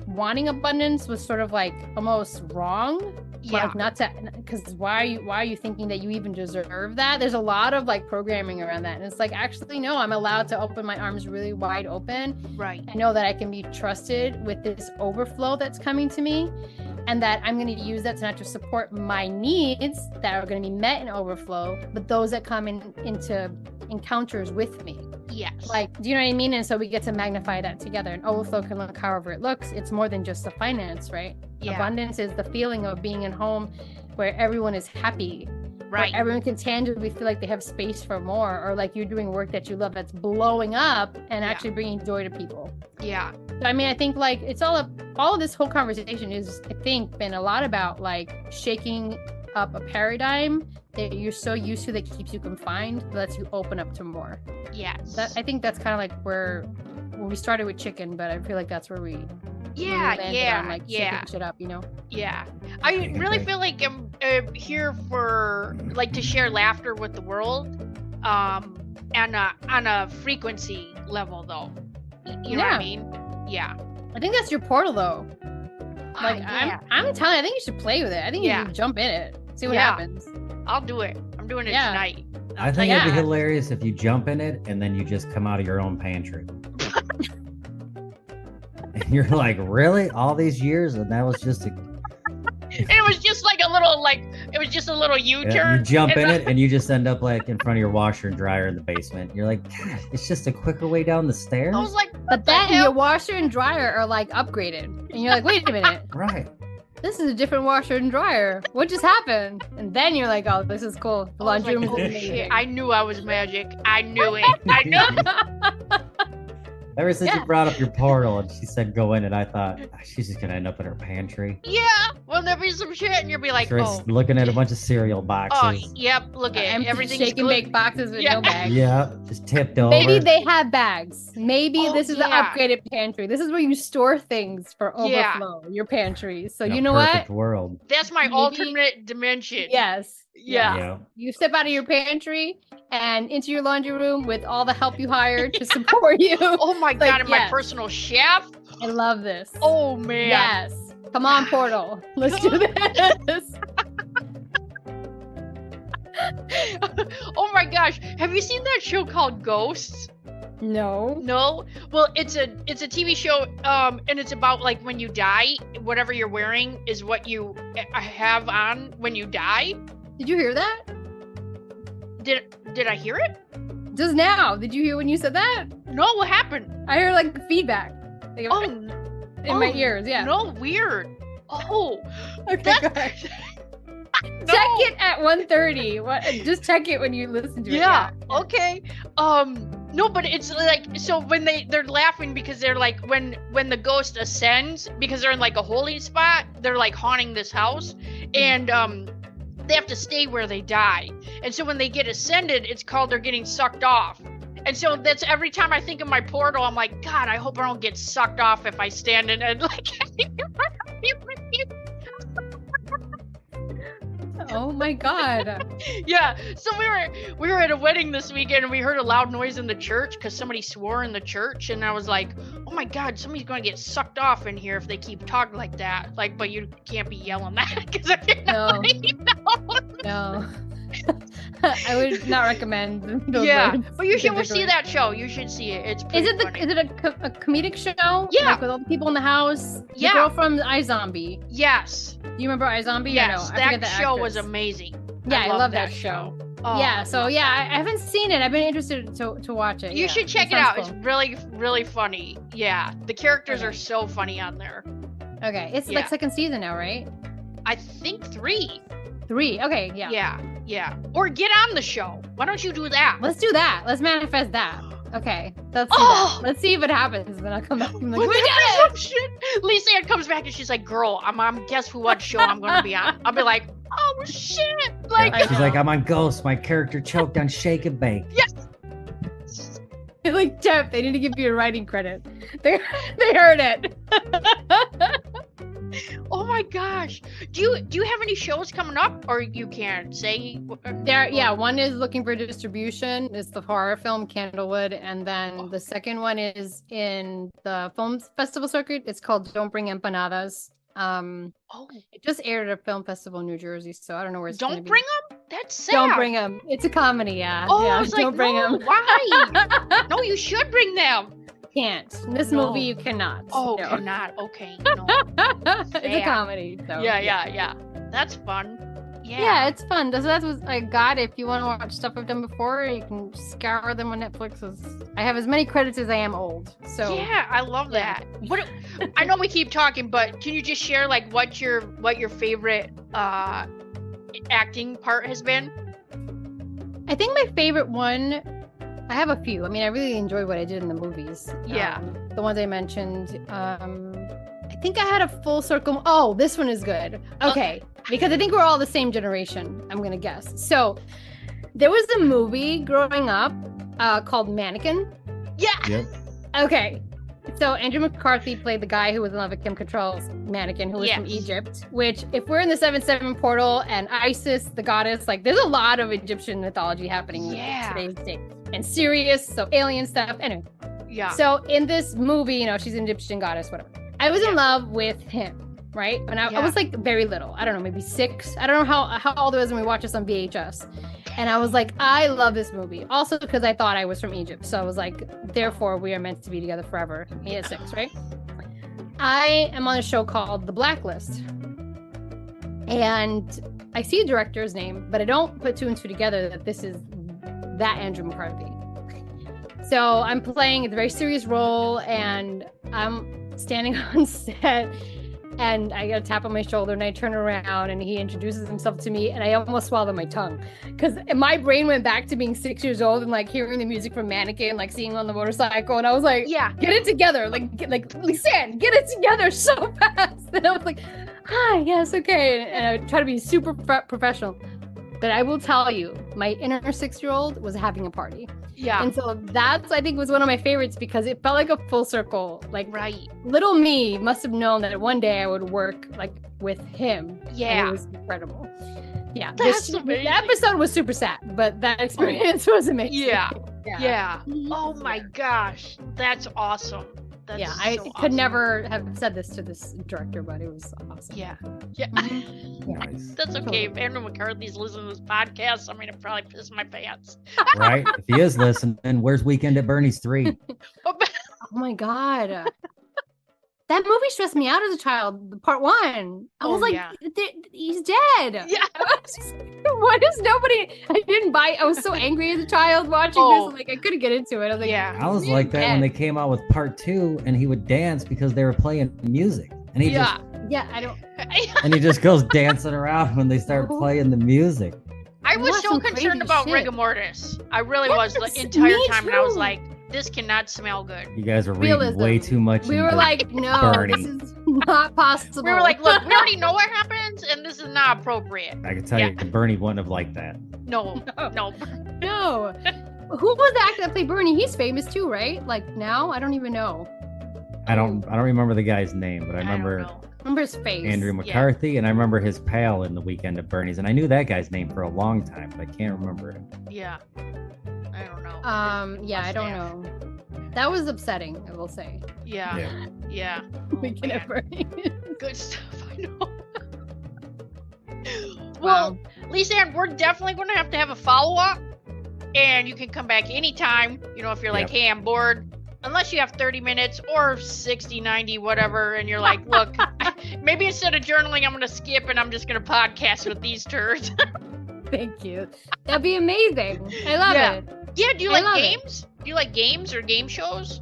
wanting abundance was sort of, like, almost wrong. Yeah. Like, not to, because why are you thinking that you even deserve that? There's a lot of, like, programming around that, and it's like, actually, no, I'm allowed to open my arms really wide open. Right. I know that I can be trusted with this overflow that's coming to me, and that I'm going to use that to not just support my needs that are going to be met in overflow, but those that come into encounters with me. Yes. Like, do you know what I mean? And so we get to magnify that together. And overflow can look however it looks. It's more than just the finance, right? Yeah. Abundance is the feeling of being in home where everyone is happy. Right. Where everyone can tangibly feel like they have space for more, or like you're doing work that you love that's blowing up and actually bringing joy to people. Yeah. So, I mean, I think, like, it's all of this whole conversation is, I think, been a lot about, like, shaking up a paradigm that you're so used to that keeps you confined, that lets you open up to more. Yes. I think that's kind of like where we started with chicken, but I feel like that's where we landed on, like, shaking shit up, you know? Yeah. I really feel like I'm here for, like, to share laughter with the world, and on a frequency level, though. You know what I mean? Yeah. I think that's your portal, though. Like, I'm telling you, I think you should play with it. I think you should jump in it, see what happens. I'll do it. I'm doing it tonight. I think it'd be hilarious if you jump in it and then you just come out of your own pantry. And you're like, really? All these years? And that was just a... And it was just like a little, U-turn. Yeah, you jump in it and you just end up like in front of your washer and dryer in the basement. You're like, God, it's just a quicker way down the stairs. I was like, but then your washer and dryer are like upgraded. And you're like, wait a minute. Right. This is a different washer and dryer. What just happened? And then you're like, oh, this is cool. The laundry room is amazing. Shit, I knew I was magic. I knew it. I knew it. Ever since you brought up your portal and she said go in, and I thought, she's just going to end up in her pantry. Yeah. Well, there'll be some shit, and you'll be like, looking at a bunch of cereal boxes. Oh, yep. Look at everything's shake and bake boxes with no bags. Yeah, just tipped over. Maybe they have bags. Maybe this is the upgraded pantry. This is where you store things for overflow. Your pantry. So you know what? World. That's my alternate dimension. Yes. Yeah. You step out of your pantry and into your laundry room with all the help you hired to support you. Oh my God, and my personal chef. I love this. Oh man. Yes. Come on, Portal. Let's do this. Oh my gosh. Have you seen that show called Ghosts? No. Well, it's a TV show, and it's about like when you die, whatever you're wearing is what you have on when you die. Did you hear that? Did I hear it? Just now. Did you hear when you said that? No, what happened? I heard like feedback. Like, in my ears, yeah. No, weird. Oh. Okay, go ahead. Check it at 1:30. What? Just check it when you listen to it. Yeah. Okay. No, but it's like, so when they're laughing because they're like, when the ghost ascends, because they're in like a holy spot, they're like haunting this house, and they have to stay where they die. And so when they get ascended, it's called they're getting sucked off. And so that's every time I think of my portal, I'm like, God, I hope I don't get sucked off if I stand in and like. Oh my God. Yeah. So we were at a wedding this weekend, and we heard a loud noise in the church because somebody swore in the church, and I was like, oh my God, somebody's going to get sucked off in here if they keep talking like that. Like, but you can't be yelling that because if you're not, no. I would not recommend those words but you should see that show. You should see it. It's pretty funny. Is it a comedic show? Yeah. Like with all the people in the house? Yeah. The girl from iZombie. Yes. Do you remember iZombie? Yes. No, that show was amazing. Yeah, I love that show. Oh, yeah, so I haven't seen it. I've been interested to watch it. You should check it out. Cool. It's really, really funny. Yeah. The characters are so funny on there. Okay. It's like second season now, right? I think 3. 3. Okay, yeah. Yeah. Or get on the show. Why don't you do that? Let's do that. Let's manifest that. Okay. Let's do that. Let's see if it happens. Then I'll come back and be like, we did it! Shit. Lisann comes back and she's like, girl, I'm guess who what show I'm gonna be on. I'll be like, oh shit. Like she's like, I'm on Ghost. My character choked on Shake and Bake. Yes. Like, Jeff, they need to give you a writing credit. They heard it. Oh my gosh. Do you have any shows coming up, or you can't say? One is looking for distribution. It's the horror film Candlewood, and then the second one is in the film festival circuit. It's called Don't Bring Empanadas. It just aired at a film festival in New Jersey, so I don't know where it's Don't bring them? That's sad. Don't bring them. It's a comedy, yeah. Oh, yeah, I was like, don't bring them. Why? No, you should bring them. Can't. In this movie, you cannot. Oh, no. cannot. Okay. No. It's a comedy. So. Yeah. That's fun. Yeah, it's fun. So that's what I got. If you want to watch stuff I've done before, you can scour them on Netflix. I have as many credits as I am old. So yeah, I love that. What I know we keep talking, but can you just share like what your favorite acting part has been? I think my favorite one. I have a few. I mean, I really enjoy what I did in the movies. Yeah. The ones I mentioned. I think I had a full circle. Oh, this one is good. Okay. Because I think we're all the same generation, I'm going to guess. So there was a movie growing up called Mannequin. Yeah. Yep. Okay. So Andrew McCarthy played the guy who was in love with Kim Cattrall's Mannequin, who was from Egypt, which if we're in the 7/7 portal and Isis, the goddess, like there's a lot of Egyptian mythology happening in today's day. And Sirius, so alien stuff. Anyway. Yeah. So in this movie, she's an Egyptian goddess, whatever. I was in love with him, right? And I was like very little. I don't know, maybe 6. I don't know how old I was when we watched this on VHS. And I was like, I love this movie. Also because I thought I was from Egypt. So I was like, therefore we are meant to be together forever. Me at 6, right? I am on a show called The Blacklist. And I see a director's name, but I don't put two and two together that this is that Andrew McCarthy. So I'm playing a very serious role, and I'm standing on set, and I get a tap on my shoulder, and I turn around, and he introduces himself to me, and I almost swallowed my tongue because my brain went back to being 6 years old and like hearing the music from Mannequin, like seeing him on the motorcycle, and I was like, Yeah. get it together, like Lisann, get it together so fast. And I was like, hi, yes, okay, and I try to be super professional. But I will tell you, my inner 6-year-old was having a party. Yeah. And so that's, I think, was one of my favorites because it felt like a full circle. Like, Right. little me must have known that one day I would work like with him. Yeah. And it was incredible. Yeah. That's the amazing. episode was super sad, but that experience was amazing. Yeah. Yeah. Yeah. Oh my gosh. That's awesome. That's Yeah, I so could awesome. never have said this to this director, but it was awesome. Yeah. Yeah. Nice. That's okay. If Andrew McCarthy's listening to this podcast, I'm gonna probably piss my pants. Right? If he is listening, where's Weekend at Bernie's 3? Oh my God. That movie stressed me out as a child, part 1. I was like, yeah. He's dead. Yeah. I was just, what is nobody? I didn't buy. I was so angry as a child watching Oh. this. Like I couldn't get into it. I was like, Yeah. I was he's like that when dead. they came out with part 2 and he would dance because they were playing music. And he Yeah. Yeah, I don't. and he just goes dancing around when they start playing the music. I was Watch so some concerned crazy about shit. rigor mortis. I really was the Yes, entire me time, and I was too. like, "This cannot smell good." You guys are reading Realism. way too much. We were into like, no, Bernie. this is not possible. We were like, "Look, we already know what happens, and this is not appropriate." I can tell Yeah. you, Bernie wouldn't have liked that. No, no. no. Who was the actor that played Bernie? He's famous too, right? Like now, I don't even know. I don't remember the guy's name, but I don't remember know. Remember his face. Andrew McCarthy, and I remember his pal in The Weekend at Bernie's, and I knew that guy's name for a long time, but I can't remember it. Yeah, I don't know. Yeah, I don't Mustache. know. That was upsetting, I will say. Yeah, yeah. Oh, Weekend at man. Bernie. Good stuff. I know. Well, Lisann, we're definitely going to have a follow-up, and you can come back anytime. You know, if you're like, Yep. "Hey, I'm bored," unless you have 30 minutes or 60, 90, whatever, and you're like, "Look, maybe instead of journaling, I'm going to skip and I'm just going to podcast with these turds." Thank you. That'd be amazing. I love Yeah. it. Yeah, do you I like love it. games? Do you like games or game shows?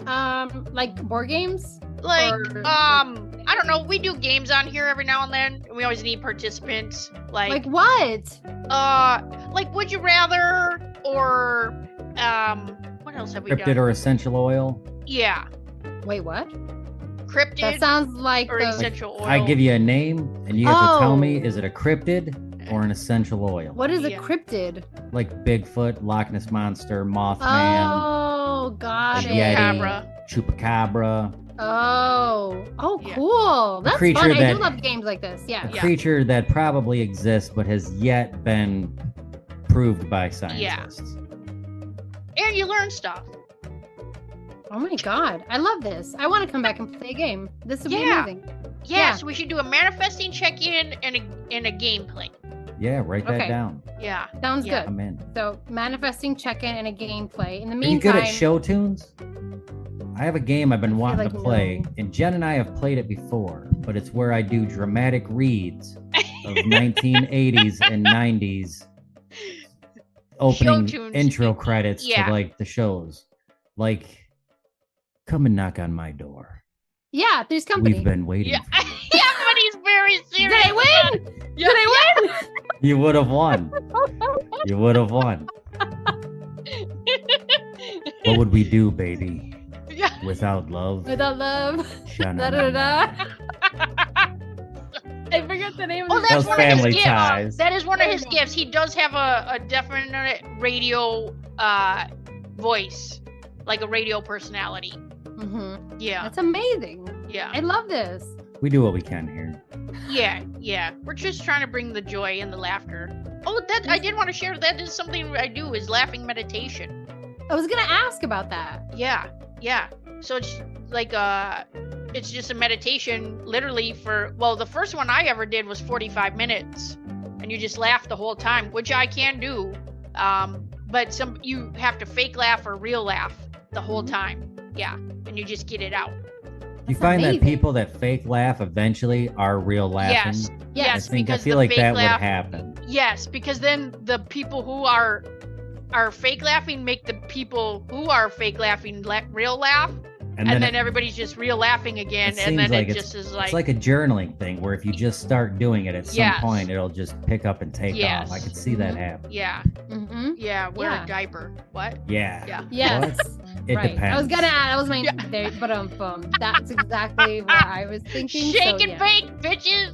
Like board games? Like, Or- I don't know. We do games on here every now and then, and we always need participants. Like what? Like Would You Rather, or what else have we Cryptid done? or essential oil? Yeah, Wait, what? cryptid That sounds like or the... essential oil. I give you a name, and you have to tell me, Oh. is it a cryptid or an essential oil? What is a Yeah. cryptid? Like Bigfoot, Loch Ness Monster, Mothman, Oh, got a it. Yeti, Chupacabra. Oh, Chupacabra, Yeah. cool. That's creature fun. I that- do love games like this. Yeah. a Yeah. creature that probably exists but has yet been proved by scientists. And you learn stuff. Oh my god, I love this. I want to come back and play a game. This would be Yeah. amazing. Yes, we should do a manifesting check-in and a gameplay. Yeah, write that Okay. down. Yeah. Sounds Yeah. good. I'm in. So manifesting check-in and a gameplay. In the Are you good meantime, at show tunes? I have a game I've been wanting like to play, no. and Jen and I have played it before, but it's where I do dramatic reads of 1980s and 90s opening tunes. intro credits Yeah. to like the shows. Like, come and knock on my door. yeah, there's company. We've been waiting. Yeah. For you. Yeah, but he's very Did serious. I win? Yeah. Did I win? You would have won. You would have won. What would we do, baby, Yeah. without love? Without love. Sha-na-na-na. Da-da-da. I forgot the name Oh, of that's Those one of his family gifts. ties. That is one of There his you go. gifts. He does have a definite radio voice, like a radio personality. Mm-hmm. Yeah, That's amazing. yeah, I love this. We do what we can here. yeah. We're just trying to bring the joy and the laughter. Oh, that I did want to share. That is something I do, is laughing meditation. I was gonna ask about that. Yeah. So it's like it's just a meditation, literally the first one I ever did was 45 minutes, and you just laugh the whole time, which I can do. But you have to fake laugh or real laugh the whole time. Yeah, and you just get it out. You find that people that fake laugh eventually are real laughing. Yes, I feel like that would happen. Yes, because then the people who are fake laughing make the people who are fake laughing real laugh. And then everybody's just real laughing again, and then it just is like... It's like a journaling thing, where if you just start doing it, at some point, it'll just pick up and take off. I could see that happen. Yeah. Yeah, wear a diaper. What? Yeah. Yes. It depends. I was gonna add, that was my... But that's exactly what I was thinking. Shake and bake, bitches!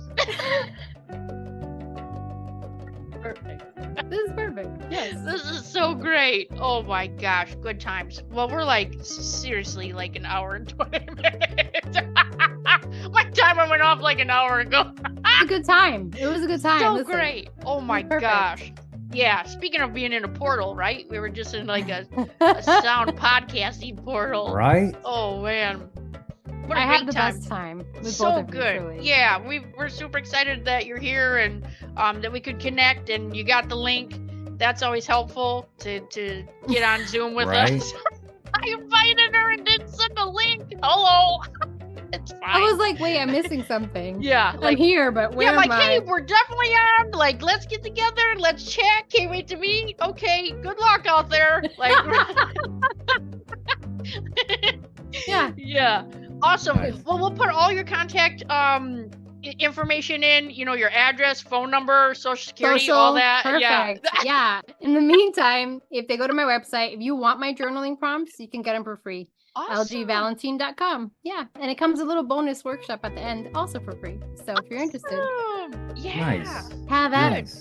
Perfect. This is perfect. Yes. This is so great. Oh my gosh, good times. Well, we're like seriously like an hour and 20 minutes. My timer went off like an hour ago. It's a good time. It was a good time. So great. Oh my gosh. Yeah, speaking of being in a portal, right? We were just in like a sound podcasting portal. Right? Oh man. What a I great had the time. best time. With So both of good. You, truly. Yeah, we're super excited that you're here and that we could connect and you got the link. That's always helpful to get on Zoom with us. I invited her and didn't send a link. Hello. It's fine. I was like, wait, I'm missing something. Yeah. I'm here, but where am I? Hey, we're definitely on. Like, let's get together. Let's chat. Can't wait to meet. Okay, good luck out there. Like, yeah. Awesome. Nice. Well, we'll put all your contact information in, your address, phone number, social security, all that. Perfect. Yeah. In the meantime, if they go to my website, if you want my journaling prompts, you can get them for free. Awesome. lgvalentin.com. Yeah. And it comes a little bonus workshop at the end, also for free. So if you're interested, yeah. Nice. have at it.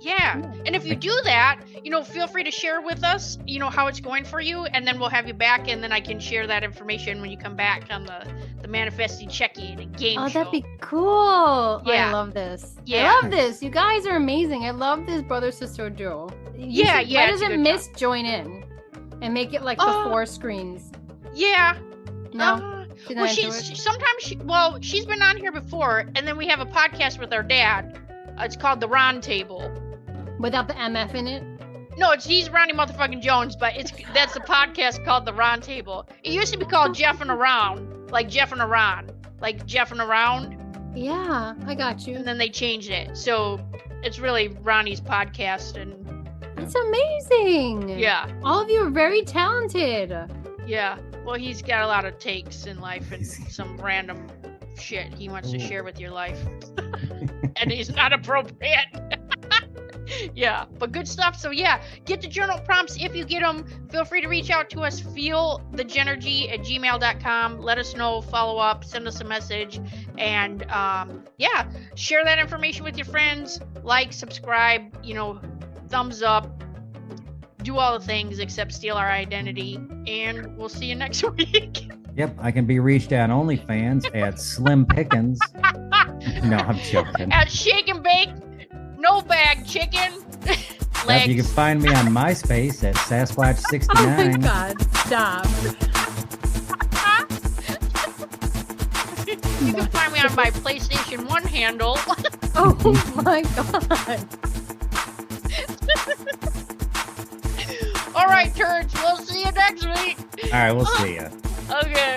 Yeah. And if you do that, feel free to share with us, how it's going for you. And then we'll have you back. And then I can share that information when you come back on the Manifesting Check-In and game show. Oh, that'd be cool. Yeah. I love this. Yeah. I love this. You guys are amazing. I love this brother-sister duo. Why doesn't Miss join in and make it like the 4 screens? Yeah. No. Well, she's been on here before. And then we have a podcast with our dad. It's called The Ron Table. Without the MF in it? No, he's Ronnie motherfucking Jones, but that's the podcast called The Ron Table. It used to be called Jeff and Around, like Jeff and Around, like Jeff and Around. Yeah, I got you. And then they changed it, so it's really Ronnie's podcast, and it's amazing. Yeah, all of you are very talented. Yeah, well, he's got a lot of takes in life and some random shit he wants to share with your life, and he's not appropriate. Yeah, but good stuff. So yeah, get the journal prompts. If you get them, feel free to reach out to us, feelthegenergy@gmail.com. Let us know, follow up, send us a message, and share that information with your friends. Like, subscribe, thumbs up, do all the things except steal our identity, and we'll see you next week. Yep, I can be reached at OnlyFans at Slim Pickens. No, I'm joking. At Shake and Bake, No Bag Chicken. Yep, you can find me on MySpace at Sasquatch69. Oh my God, stop. You can find me on my PlayStation 1 handle. Oh my God. All right, turds, we'll see you next week. All right, we'll see you. Okay.